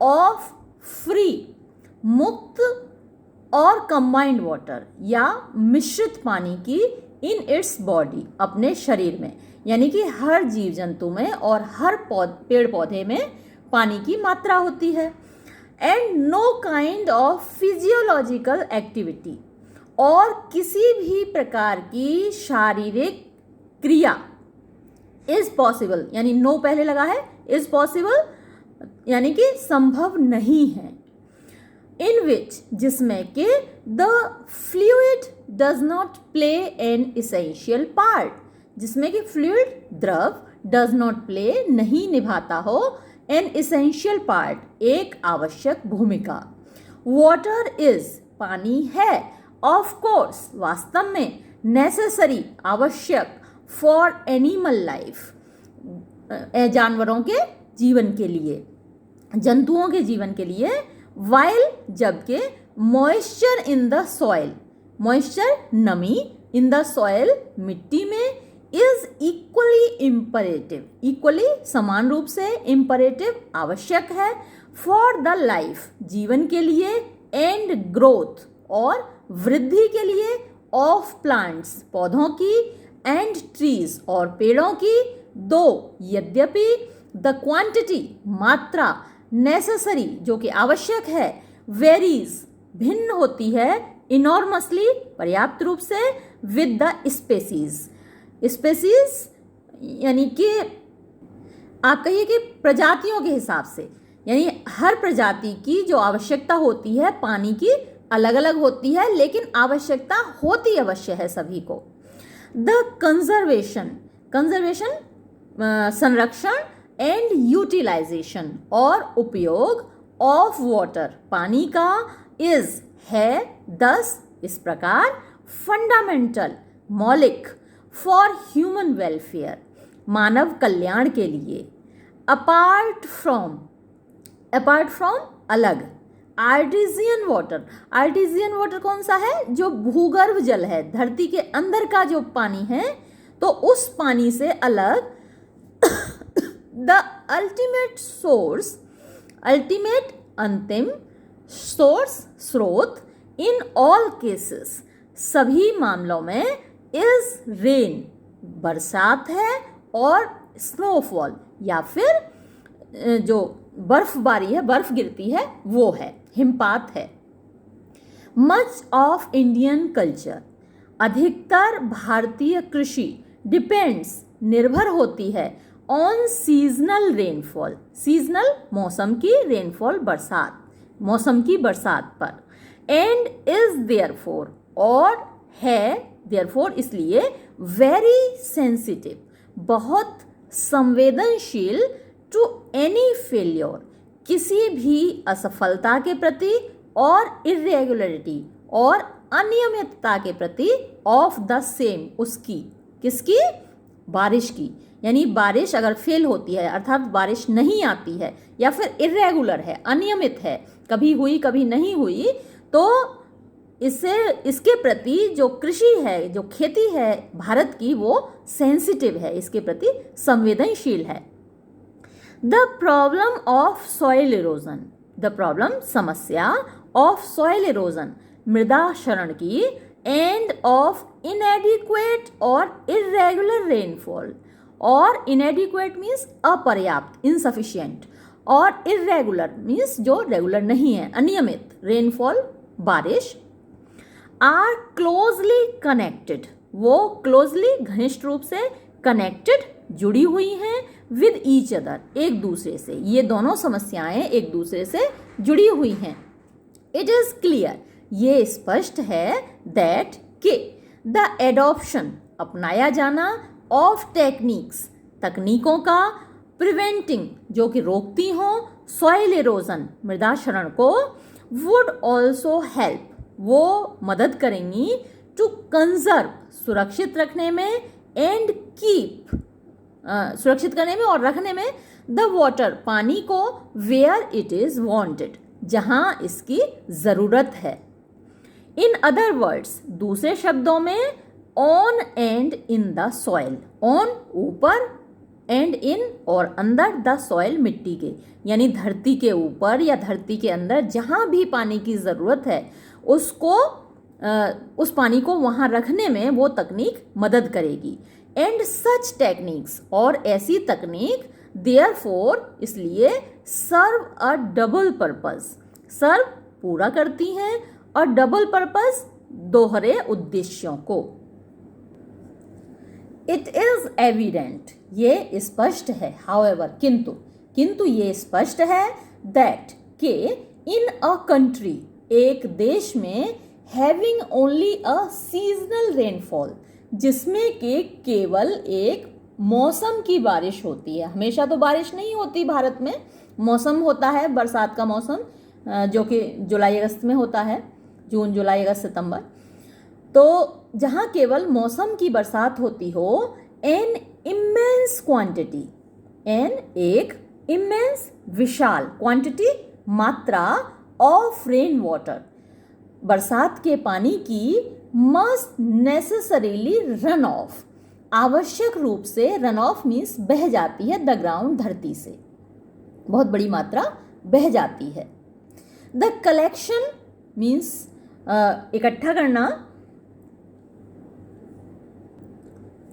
ऑफ फ्री मुक्त और कंबाइंड वाटर या मिश्रित पानी की, इन इट्स बॉडी अपने शरीर में, यानी कि हर जीव जंतु में और हर पेड़ पौधे में पानी की मात्रा होती है। And know kind of physiological activity, और किसी भी प्रकार की शारीरिक क्रिया इज पॉसिबल, यानी नो पहले लगा है, इज पॉसिबल यानी कि संभव नहीं है, इन विच जिसमें कि the fluid does not play an essential part, जिसमें कि फ्लूइड द्रव डज नॉट प्ले नहीं निभाता हो एन इसेंशियल पार्ट, एक आवश्यक भूमिका। वाटर इज पानी है, ऑफ कोर्स वास्तव में, नेसेसरी आवश्यक, फॉर एनिमल लाइफ जानवरों के जीवन के लिए, जंतुओं के जीवन के लिए, वाइल जबकि moisture in the soil, moisture नमी, इन द सॉइल मिट्टी में, इज इक्वली इम्परेटिव, इक्वली समान रूप से, इम्परेटिव आवश्यक है, फॉर द लाइफ जीवन के लिए, एंड ग्रोथ और वृद्धि के लिए, ऑफ प्लांट्स पौधों की, एंड ट्रीज और पेड़ों की, दो यद्यपि, द क्वांटिटी मात्रा, नेसेसरी जो कि आवश्यक है, वेरीज भिन्न होती है, इनॉर्मसली पर्याप्त रूप से, विद द स्पेसीज, स्पेसीज यानी कि आप कहिए कि प्रजातियों के हिसाब से, यानी हर प्रजाति की जो आवश्यकता होती है पानी की अलग अलग होती है, लेकिन आवश्यकता होती अवश्य है सभी को। द कंजर्वेशन, कंजर्वेशन संरक्षण, एंड यूटिलाइजेशन और उपयोग, ऑफ वाटर पानी का, इज है, दस इस प्रकार, फंडामेंटल मौलिक, फॉर ह्यूमन वेलफेयर मानव कल्याण के लिए, अपार्ट फ्रॉम अलग, आर्टिजियन वाटर, आर्टिजियन वाटर कौन सा है, जो भूगर्भ जल है, धरती के अंदर का जो पानी है, तो उस पानी से अलग, द अल्टीमेट सोर्स, अल्टीमेट अंतिम, सोर्स स्रोत, इन ऑल केसेस सभी मामलों में, इज रेन बरसात है, और स्नोफॉल या फिर जो बर्फबारी है, बर्फ गिरती है वो है, हिमपात है। मच ऑफ इंडियन कल्चर, अधिकतर भारतीय कृषि, डिपेंड्स निर्भर होती है, ऑन सीजनल रेनफॉल, सीजनल मौसम की, रेनफॉल बरसात, मौसम की बरसात पर, एंड इज देयरफॉर और है, देयरफॉर इसलिए, वेरी सेंसिटिव बहुत संवेदनशील, टू एनी फेल्योर किसी भी असफलता के प्रति, और इरेगुलरिटी और अनियमितता के प्रति, ऑफ द सेम उसकी, किसकी, बारिश की, यानी बारिश अगर फेल होती है अर्थात बारिश नहीं आती है या फिर इरेगुलर है, अनियमित है, कभी हुई कभी नहीं हुई, तो इसके प्रति जो कृषि है, जो खेती है भारत की, वो सेंसिटिव है, इसके प्रति संवेदनशील है। The problem of soil erosion, the problem समस्या, ऑफ सॉइल इरोजन मृदा क्षरण की, एंड ऑफ इनएडिक्वेट और इरेगुलर रेनफॉल, और इनएडिक्वेट मीन्स अपर्याप्त, इनसफिशिएंट, और इरेगुलर मीन्स जो रेगुलर नहीं है, अनियमित, रेनफॉल बारिश, आर क्लोजली कनेक्टेड वो क्लोजली घनिष्ठ रूप से कनेक्टेड जुड़ी हुई हैं, विद ईच अदर एक दूसरे से, ये दोनों समस्याएं एक दूसरे से जुड़ी हुई हैं। इट इज क्लियर ये स्पष्ट है, दैट के द एडॉप्शन अपनाया जाना, ऑफ टेक्निक्स तकनीकों का, प्रिवेंटिंग जो कि रोकती हों, सॉइल इरोजन मृदा क्षरण को, वुड ऑल्सो हेल्प वो मदद करेंगी, टू कंजर्व सुरक्षित रखने में, एंड कीप सुरक्षित करने में और रखने में, द वाटर पानी को, वेयर इट इज वांटेड जहां इसकी जरूरत है। इन अदर वर्ड्स दूसरे शब्दों में, on and in the soil, on ऊपर, एंड इन और अंदर, द सॉइल मिट्टी के, यानी धरती के ऊपर या धरती के अंदर जहां भी पानी की ज़रूरत है उसको उस पानी को वहाँ रखने में वो तकनीक मदद करेगी। एंड सच टेक्निक्स और ऐसी तकनीक, देयरफॉर इसलिए, सर्व अ डबल पर्पस सर्व पूरा करती हैं, और डबल पर्पस दोहरे उद्देश्यों को। इट इज एविडेंट, ये स्पष्ट है, हाउएवर, किंतु ये स्पष्ट है, दैट के इन अ कंट्री, एक देश में, having only a seasonal rainfall, जिसमें के केवल एक मौसम की बारिश होती है। हमेशा तो बारिश नहीं होती भारत में, मौसम होता है बरसात का मौसम, जो कि जुलाई अगस्त में होता है, जून जुलाई अगस्त सितंबर। तो जहाँ केवल मौसम की बरसात होती हो, एन इमेंस क्वांटिटी, एन एक इमेंस विशाल, क्वांटिटी मात्रा, ऑफ रेन वाटर, बरसात के पानी की, मस्ट नेसेसरीली रन ऑफ, आवश्यक रूप से, रन ऑफ मीन्स बह जाती है, द ग्राउंड, धरती से बहुत बड़ी मात्रा बह जाती है। द कलेक्शन मीन्स इकट्ठा करना,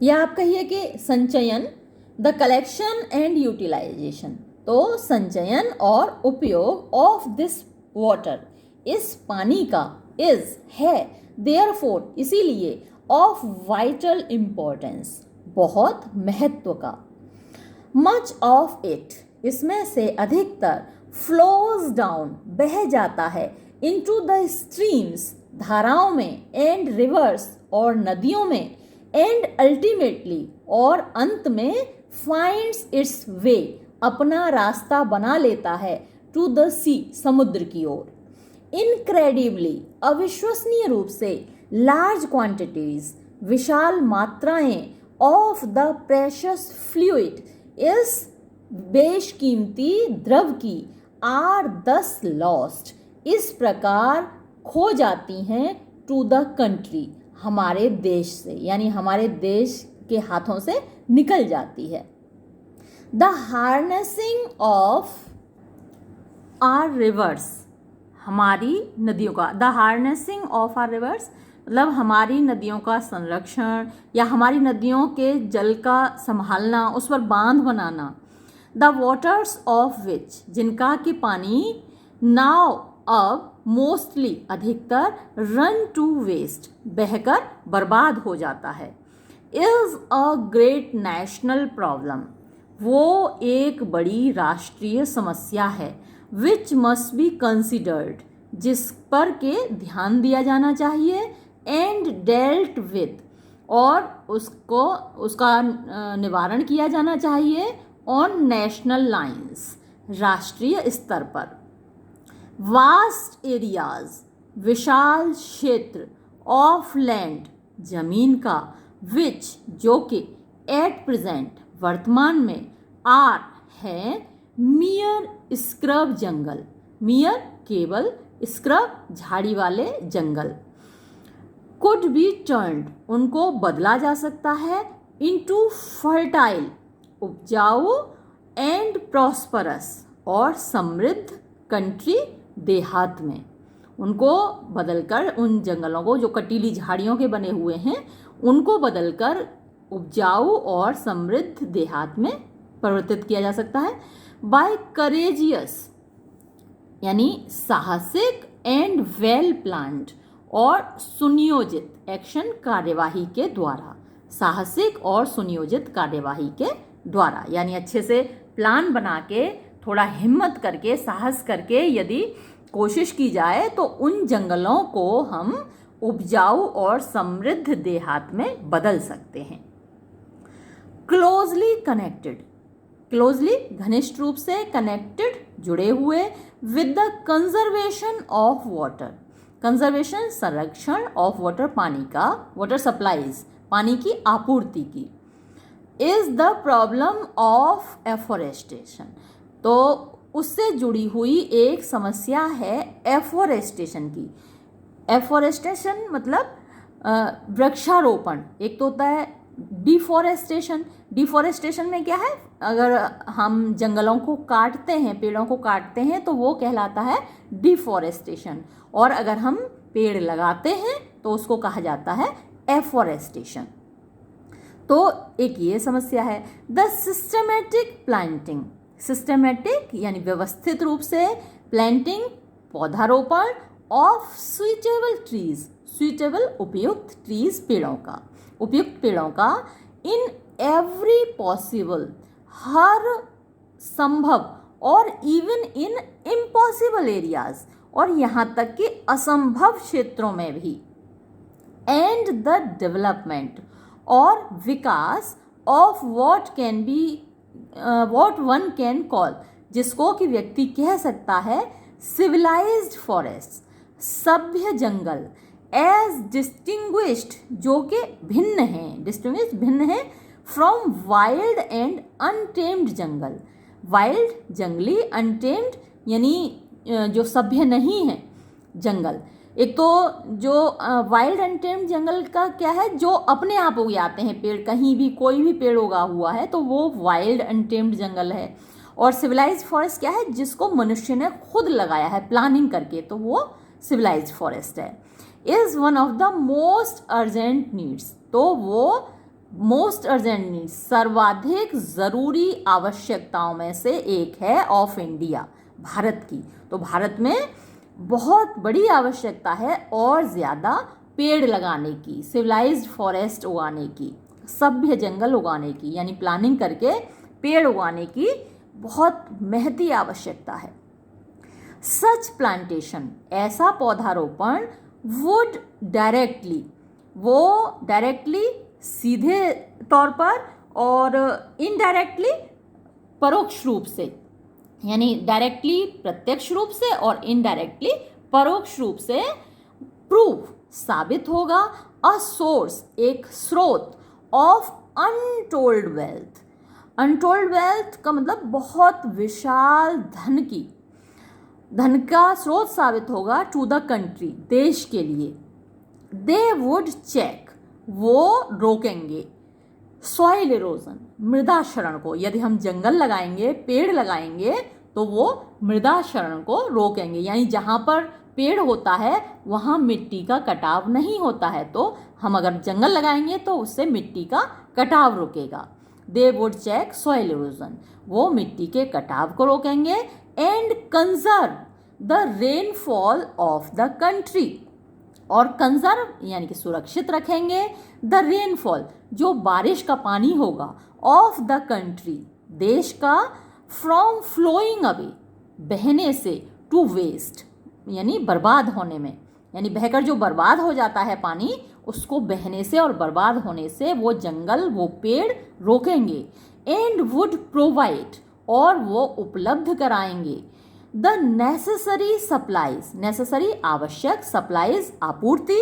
या आप कहिए कि संचयन, द कलेक्शन एंड यूटिलाइजेशन, तो संचयन और उपयोग ऑफ दिस वाटर, इस पानी का, इज है, देयरफॉर इसीलिए, ऑफ वाइटल इम्पोर्टेंस, बहुत महत्व का, मच ऑफ इट, इसमें से अधिकतर, फ्लोज डाउन, बह जाता है, इनटू द स्ट्रीम्स, धाराओं में, एंड रिवर्स, और नदियों में, एंड अल्टीमेटली, और अंत में, फाइंड्स इट्स वे, अपना रास्ता बना लेता है, टू द सी, समुद्र की ओर। इनक्रेडिबली, अविश्वसनीय रूप से, लार्ज क्वांटिटीज, विशाल मात्राएं, ऑफ द प्रेशियस फ्लूइड, इस बेशकीमती द्रव की, आर दस लॉस्ट, इस प्रकार खो जाती हैं, टू द कंट्री, हमारे देश से, यानी हमारे देश के हाथों से निकल जाती है। The harnessing of our rivers, हमारी नदियों का, the harnessing of our rivers मतलब हमारी नदियों का संरक्षण, या हमारी नदियों के जल का संभालना, उस पर बांध बनाना। द वाटर्स ऑफ विच, जिनका कि पानी, नाउ अब, मोस्टली अधिकतर, रन टू वेस्ट, बहकर बर्बाद हो जाता है, is a great national problem, वो एक बड़ी राष्ट्रीय समस्या है, विच मस्ट बी कंसिडर्ड, जिस पर के ध्यान दिया जाना चाहिए, एंड डेल्ट विद, और उसका निवारण किया जाना चाहिए, ऑन नेशनल लाइन्स, राष्ट्रीय स्तर पर। वास्ट एरियाज, विशाल क्षेत्र, ऑफ लैंड, जमीन का, विच, जो कि, एट प्रेजेंट, वर्तमान में, आर, है, मियर स्क्रब जंगल, मियर केवल, स्क्रब झाड़ी वाले जंगल, कुड बी टर्न्ड, उनको बदला जा सकता है, इनटू फर्टाइल, उपजाऊ, एंड प्रॉस्परस, और समृद्ध, कंट्री, देहात में, उनको बदलकर, उन जंगलों को जो कटीली झाड़ियों के बने हुए हैं, उनको बदलकर उपजाऊ और समृद्ध देहात में परिवर्तित किया जा सकता है। बाय करेजियस, यानी साहसिक, एंड वेल प्लान्ड, और सुनियोजित, एक्शन, कार्यवाही के द्वारा, साहसिक और सुनियोजित कार्यवाही के द्वारा, यानी अच्छे से प्लान बना के, थोड़ा हिम्मत करके, साहस करके यदि कोशिश की जाए तो उन जंगलों को हम उपजाऊ और समृद्ध देहात में बदल सकते हैं। क्लोजली कनेक्टेड, क्लोजली घनिष्ठ रूप से, कनेक्टेड जुड़े हुए, with the conservation of water, conservation संरक्षण, ऑफ वाटर पानी का, वाटर सप्लाईज पानी की आपूर्ति की, is the problem of afforestation, तो उससे जुड़ी हुई एक समस्या है एफोरेस्टेशन की। एफोरेस्टेशन मतलब वृक्षारोपण, एक तो होता है डिफोरेस्टेशन, डिफोरेस्टेशन में क्या है, अगर हम जंगलों को काटते हैं, पेड़ों को काटते हैं तो वो कहलाता है डिफोरेस्टेशन, और अगर हम पेड़ लगाते हैं तो उसको कहा जाता है एफोरेस्टेशन। तो एक ये समस्या है। द सिस्टमेटिक प्लांटिंग, सिस्टमेटिक यानी व्यवस्थित रूप से, प्लांटिंग पौधारोपण, ऑफ सुइटेबल ट्रीज, सुइटेबल उपयुक्त ट्रीज पेड़ों का, उपयुक्त पेड़ों का, इन एवरी पॉसिबल हर संभव और इवन इन इम्पॉसिबल एरियाज और यहाँ तक कि असंभव क्षेत्रों में भी, एंड द डेवलपमेंट और विकास of what can be what one can call, जिसको कि व्यक्ति कह सकता है सिविलाइज्ड फॉरेस्ट, सभ्य जंगल, एज डिस्टिंग्विश्ड जो कि भिन्न हैं, डिस्टिंग्विश्ड भिन्न हैं, from wild and untamed jungle, wild जंगली, अनटेम्ड यानी जो सभ्य नहीं है जंगल। एक तो जो वाइल्ड अनटेम्ड जंगल का क्या है, जो अपने आप उग जाते हैं पेड़, कहीं भी कोई भी पेड़ उगा हुआ है तो वो वाइल्ड अनटेम्ड जंगल है। और सिविलाइज्ड फॉरेस्ट क्या है, जिसको मनुष्य ने खुद लगाया है प्लानिंग करके, तो वो सिविलाइज्ड फॉरेस्ट है। Is one of the most urgent needs, तो वो मोस्ट अर्जेंट नीड्स सर्वाधिक ज़रूरी आवश्यकताओं में से एक है ऑफ इंडिया, भारत की। तो भारत में बहुत बड़ी आवश्यकता है और ज़्यादा पेड़ लगाने की, सिविलाइज्ड फॉरेस्ट उगाने की, सभ्य जंगल उगाने की, यानी प्लानिंग करके पेड़ उगाने की बहुत महती आवश्यकता है। सच प्लांटेशन, ऐसा पौधारोपण, वुड डायरेक्टली, वो डायरेक्टली सीधे तौर पर और इनडायरेक्टली परोक्ष रूप से, यानी डायरेक्टली प्रत्यक्ष रूप से और इनडायरेक्टली परोक्ष रूप से, प्रूव साबित होगा, अ सोर्स एक स्रोत, of untold wealth, untold wealth का मतलब बहुत विशाल धन की, धन का स्रोत साबित होगा, टू द कंट्री देश के लिए। दे वुड चेक, वो रोकेंगे, सॉइल इरोजन मृदा क्षरण को, यदि हम जंगल लगाएंगे, पेड़ लगाएंगे तो वो मृदा क्षरण को रोकेंगे, यानी जहाँ पर पेड़ होता है वहाँ मिट्टी का कटाव नहीं होता है, तो हम अगर जंगल लगाएंगे तो उससे मिट्टी का कटाव रुकेगा। They would check soil erosion, वो मिट्टी के कटाव को रोकेंगे, and conserve the rainfall of the country, और कंजर्व यानी कि सुरक्षित रखेंगे, द रेनफॉल जो बारिश का पानी होगा, ऑफ द कंट्री देश का, फ्रॉम फ्लोइंग अवे बहने से, टू वेस्ट यानी बर्बाद होने में, यानी बहकर जो बर्बाद हो जाता है पानी, उसको बहने से और बर्बाद होने से वो जंगल, वो पेड़ रोकेंगे। एंड वुड प्रोवाइड, और वो उपलब्ध कराएंगे, द नेसेसरी सप्लाईज, नेसेसरी आवश्यक, सप्लाईज आपूर्ति,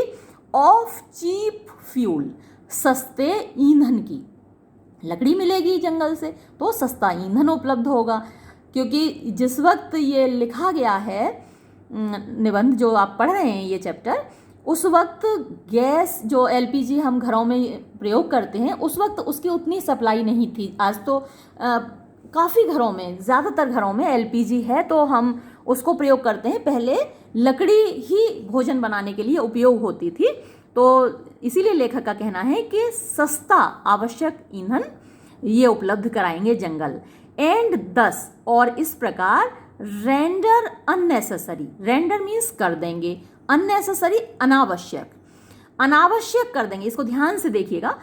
ऑफ चीप फ्यूल सस्ते ईंधन की, लकड़ी मिलेगी जंगल से तो सस्ता ईंधन उपलब्ध होगा। क्योंकि जिस वक्त ये लिखा गया है निबंध जो आप पढ़ रहे हैं ये चैप्टर, उस वक्त गैस जो एलपीजी हम घरों में प्रयोग करते हैं उस वक्त उसकी उतनी सप्लाई नहीं थी। आज तो काफ़ी घरों में, ज़्यादातर घरों में एलपीजी है तो हम उसको प्रयोग करते हैं। पहले लकड़ी ही भोजन बनाने के लिए उपयोग होती थी, तो इसीलिए लेखक का कहना है कि सस्ता आवश्यक ईंधन ये उपलब्ध कराएंगे जंगल। एंड 10 और इस प्रकार रेंडर अननेसेसरी, रेंडर मीन्स कर देंगे, अननेसेसरी अनावश्यक, अनावश्यक कर देंगे। इसको ध्यान से देखिएगा।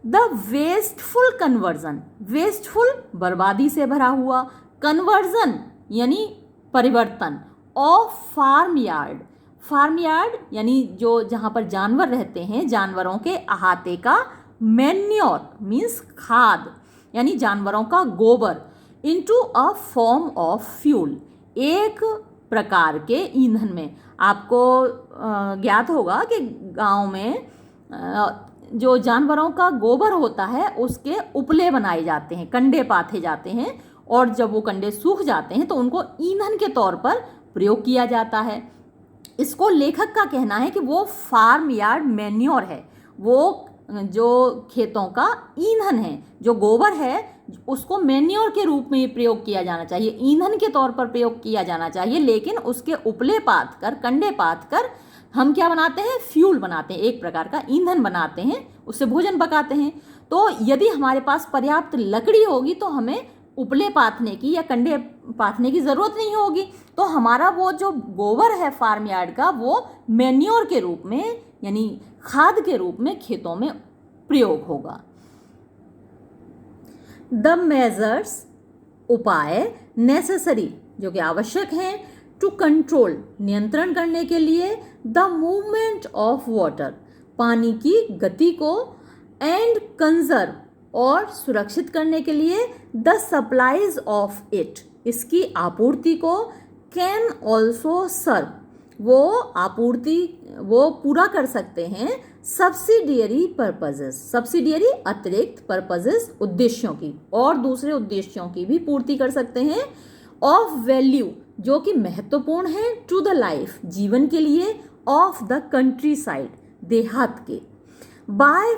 द वेस्टफुल कन्वर्जन, वेस्टफुल बर्बादी से भरा हुआ, कन्वर्जन यानी परिवर्तन, of farm yard, farm yard यानी जो जहाँ पर जानवर रहते हैं जानवरों के अहाते का, मैन्योर मीन्स खाद यानी जानवरों का गोबर, into a form of fuel एक प्रकार के ईंधन में। आपको ज्ञात होगा कि गांव में जो जानवरों का गोबर होता है उसके उपले बनाए जाते हैं, कंडे पाथे जाते हैं, और जब वो कंडे सूख जाते हैं तो उनको ईंधन के तौर पर प्रयोग किया जाता है। इसको लेखक का कहना है कि वो फार्म यार्ड मैन्योर है, वो जो खेतों का ईंधन है, जो गोबर है उसको मैन्योर के रूप में प्रयोग किया जाना चाहिए, ईंधन के तौर पर प्रयोग किया जाना चाहिए। लेकिन उसके उपले पात कर, कंडे पात कर हम क्या बनाते हैं, फ्यूल बनाते हैं, एक प्रकार का ईंधन बनाते हैं, उससे भोजन पकाते हैं। तो यदि हमारे पास पर्याप्त लकड़ी होगी तो हमें उपले पाथने की या कंडे पाथने की ज़रूरत नहीं होगी, तो हमारा वो जो गोबर है फार्म यार्ड का वो मैन्योर के रूप में यानी खाद के रूप में खेतों में प्रयोग होगा। द मेजर्स उपाय नेसेसरी जो कि आवश्यक हैं टू कंट्रोल नियंत्रण करने के लिए द मूवमेंट ऑफ वाटर पानी की गति को एंड कंजर्व और सुरक्षित करने के लिए द सप्लाईज ऑफ इट इसकी आपूर्ति को कैन ऑल्सो सर्व वो आपूर्ति वो पूरा कर सकते हैं सब्सिडियरी पर्पजेस सब्सिडियरी अतिरिक्त पर्पजेस उद्देश्यों की और दूसरे उद्देश्यों की भी पूर्ति कर सकते हैं ऑफ वैल्यू जो कि महत्वपूर्ण है टू द लाइफ जीवन के लिए ऑफ द कंट्री साइड देहात के बाय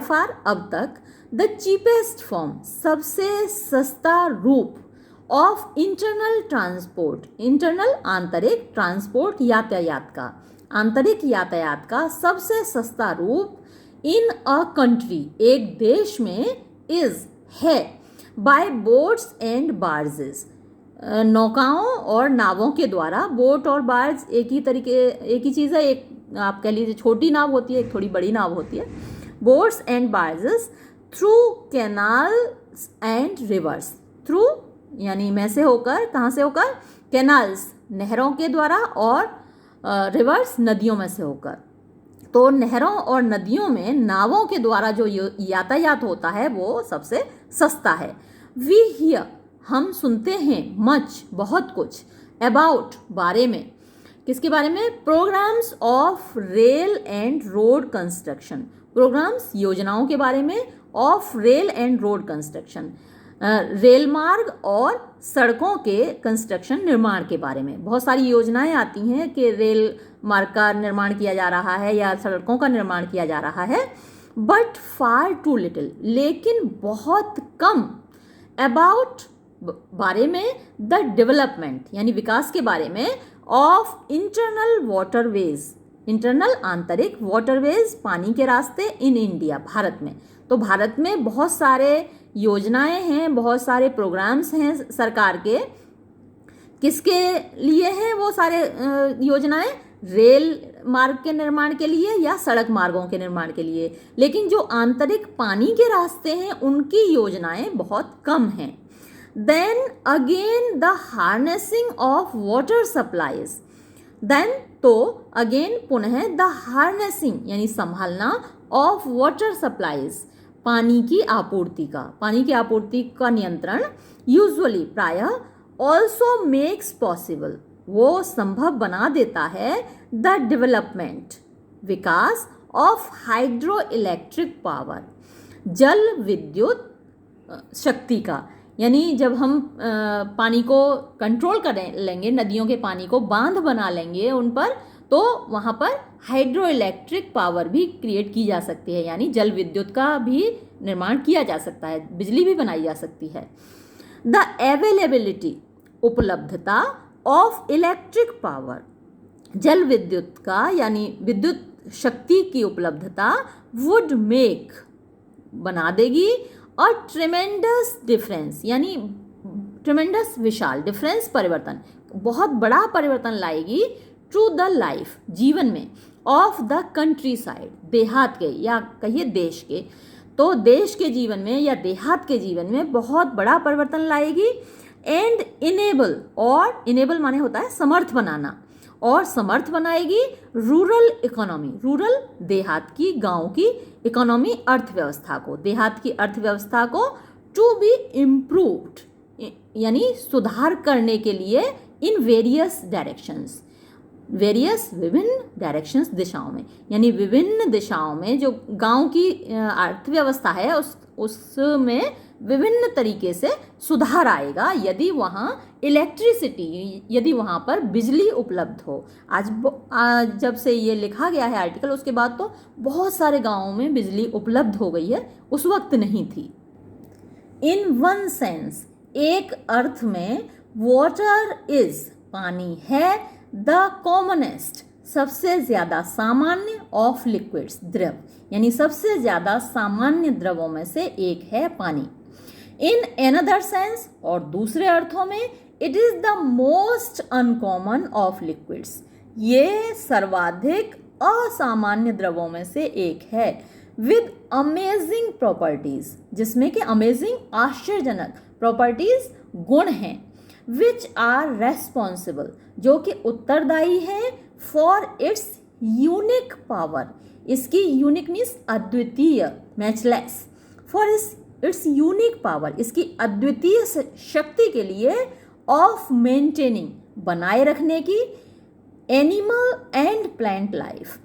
फार अब तक द चीपेस्ट फॉर्म सबसे सस्ता रूप ऑफ इंटरनल आंतरिक ट्रांसपोर्ट आंतरिक यातायात का सबसे सस्ता रूप इन अ कंट्री एक देश में इज है बाय बोट्स एंड बार्जेस नौकाओं और नावों के द्वारा बोट और बार्ज एक ही चीज़ है। एक आप कह लीजिए छोटी नाव होती है, एक थोड़ी बड़ी नाव होती है। Boats and barges through canals and reverse through यानी में से होकर कहाँ से होकर कैनाल्स नहरों के द्वारा और रिवर्स नदियों में से होकर। तो नहरों और नदियों में नावों के द्वारा जो यातायात होता है वो सबसे सस्ता है। वी हियर हम सुनते हैं मच बहुत कुछ अबाउट बारे में किसके बारे में programs of rail and road construction programs योजनाओं के बारे में of rail and road construction रेल मार्ग और सड़कों के कंस्ट्रक्शन निर्माण के बारे में बहुत सारी योजनाएं आती हैं कि रेल मार्ग का निर्माण किया जा रहा है या सड़कों का निर्माण किया जा रहा है बट फार टू लिटिल लेकिन बहुत कम अबाउट बारे में द डेवलपमेंट यानी विकास के बारे में ऑफ इंटरनल आंतरिक वाटरवेज पानी के रास्ते इन इंडिया भारत में। तो भारत में बहुत सारे योजनाएं हैं बहुत सारे प्रोग्राम्स हैं सरकार के किसके लिए हैं वो सारे योजनाएं रेल मार्ग के निर्माण के लिए या सड़क मार्गों के निर्माण के लिए लेकिन जो आंतरिक पानी के रास्ते हैं उनकी योजनाएं बहुत कम हैं। Then again the harnessing of water supplies then तो अगेन पुनः द हार्नेसिंग यानी संभालना ऑफ वाटर सप्लाईज पानी की आपूर्ति का नियंत्रण यूजुअली प्रायः ऑल्सो मेक्स पॉसिबल वो संभव बना देता है the development Vikas of hydro electric power जल विद्युत शक्ति का यानी जब हम पानी को कंट्रोल कर लेंगे नदियों के पानी को बांध बना लेंगे उन पर तो वहाँ पर हाइड्रो इलेक्ट्रिक पावर भी क्रिएट की जा सकती है यानी जल विद्युत का भी निर्माण किया जा सकता है बिजली भी बनाई जा सकती है। द अवेलेबिलिटी उपलब्धता ऑफ इलेक्ट्रिक पावर जल विद्युत का यानी विद्युत शक्ति की उपलब्धता वुड मेक बना देगी और ट्रेमेंडस डिफरेंस यानी ट्रेमेंडस विशाल डिफरेंस परिवर्तन बहुत बड़ा परिवर्तन लाएगी टू द लाइफ जीवन में ऑफ द कंट्री साइड देहात के या कहिए देश के तो देश के जीवन में या देहात के जीवन में बहुत बड़ा परिवर्तन लाएगी एंड इनेबल माने होता है समर्थ बनाना और समर्थ बनाएगी रूरल इकोनॉमी रूरल देहात की गांव की इकोनॉमी अर्थव्यवस्था को देहात की अर्थव्यवस्था को टू बी इम्प्रूव्ड यानी सुधार करने के लिए इन विभिन्न डायरेक्शंस दिशाओं में यानी विभिन्न दिशाओं में जो गांव की अर्थव्यवस्था है उसमें विभिन्न तरीके से सुधार आएगा यदि वहाँ इलेक्ट्रिसिटी यदि वहाँ पर बिजली उपलब्ध हो। आज जब से ये लिखा गया है आर्टिकल उसके बाद तो बहुत सारे गांवों में बिजली उपलब्ध हो गई है उस वक्त नहीं थी। इन वन सेंस एक अर्थ में वाटर इज पानी है द कॉमनेस्ट सबसे ज़्यादा सामान्य ऑफ लिक्विड्स द्रव यानी सबसे ज़्यादा सामान्य द्रवों में से एक है पानी। इन एनदर सेंस, और दूसरे अर्थों में, it is the most uncommon of liquids, ये सर्वाधिक असामान्य द्रवों में से एक है, विद अमेजिंग प्रॉपर्टीज, जिसमें कि अमेजिंग आश्चर्यजनक प्रॉपर्टीज गुण हैं, विच आर रेस्पॉन्सिबल, जो कि उत्तरदायी है, फॉर इट्स यूनिक पावर, इसकी यूनिक मीन्स अद्वितीय, matchless, for its unique power, इसकी अद्वितीय शक्ति के लिए, ऑफ मेंटेनिंग, बनाए रखने की, एनिमल एंड प्लांट लाइफ,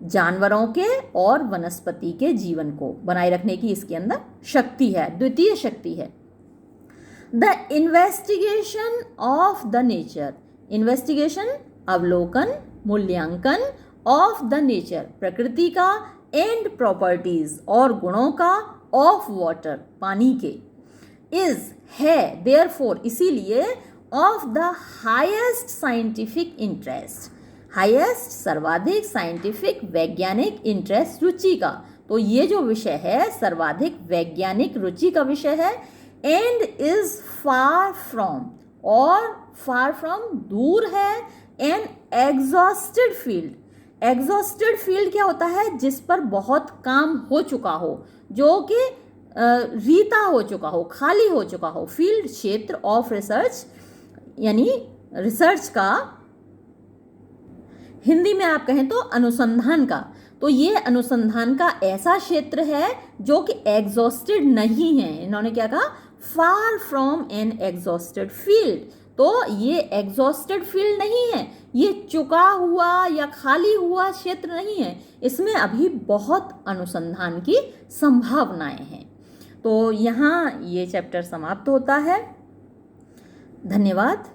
जानवरों के और वनस्पति के जीवन को बनाए रखने की इसके अंदर शक्ति है, द्वितीय शक्ति है। The investigation of the nature, investigation अवलोकन, मूल्यांकन, ऑफ द नेचर प्रकृति का, एंड प्रॉपर्टीज और गुणों का, ऑफ वाटर पानी के, इज है, देयरफॉर इसीलिए, of the highest scientific interest, highest सर्वाधिक साइंटिफिक वैज्ञानिक इंटरेस्ट रुचि का, तो ये जो विषय है सर्वाधिक वैज्ञानिक रुचि का विषय है, एंड इज फार फ्रॉम, और फार फ्रॉम दूर है, an exhausted field, exhausted field क्या होता है, जिस पर बहुत काम हो चुका हो, जो कि रीता हो चुका हो, खाली हो चुका हो, फील्ड क्षेत्र ऑफ रिसर्च, यानी रिसर्च का हिंदी में आप कहें तो अनुसंधान का, तो ये अनुसंधान का ऐसा क्षेत्र है जो कि एग्जॉस्टेड नहीं है, इन्होंने क्या कहा, far from an exhausted field, तो ये एग्जॉस्टेड फील्ड नहीं है, ये चुका हुआ या खाली हुआ क्षेत्र नहीं है, इसमें अभी बहुत अनुसंधान की संभावनाएं हैं। तो यहाँ ये चैप्टर समाप्त होता है। धन्यवाद।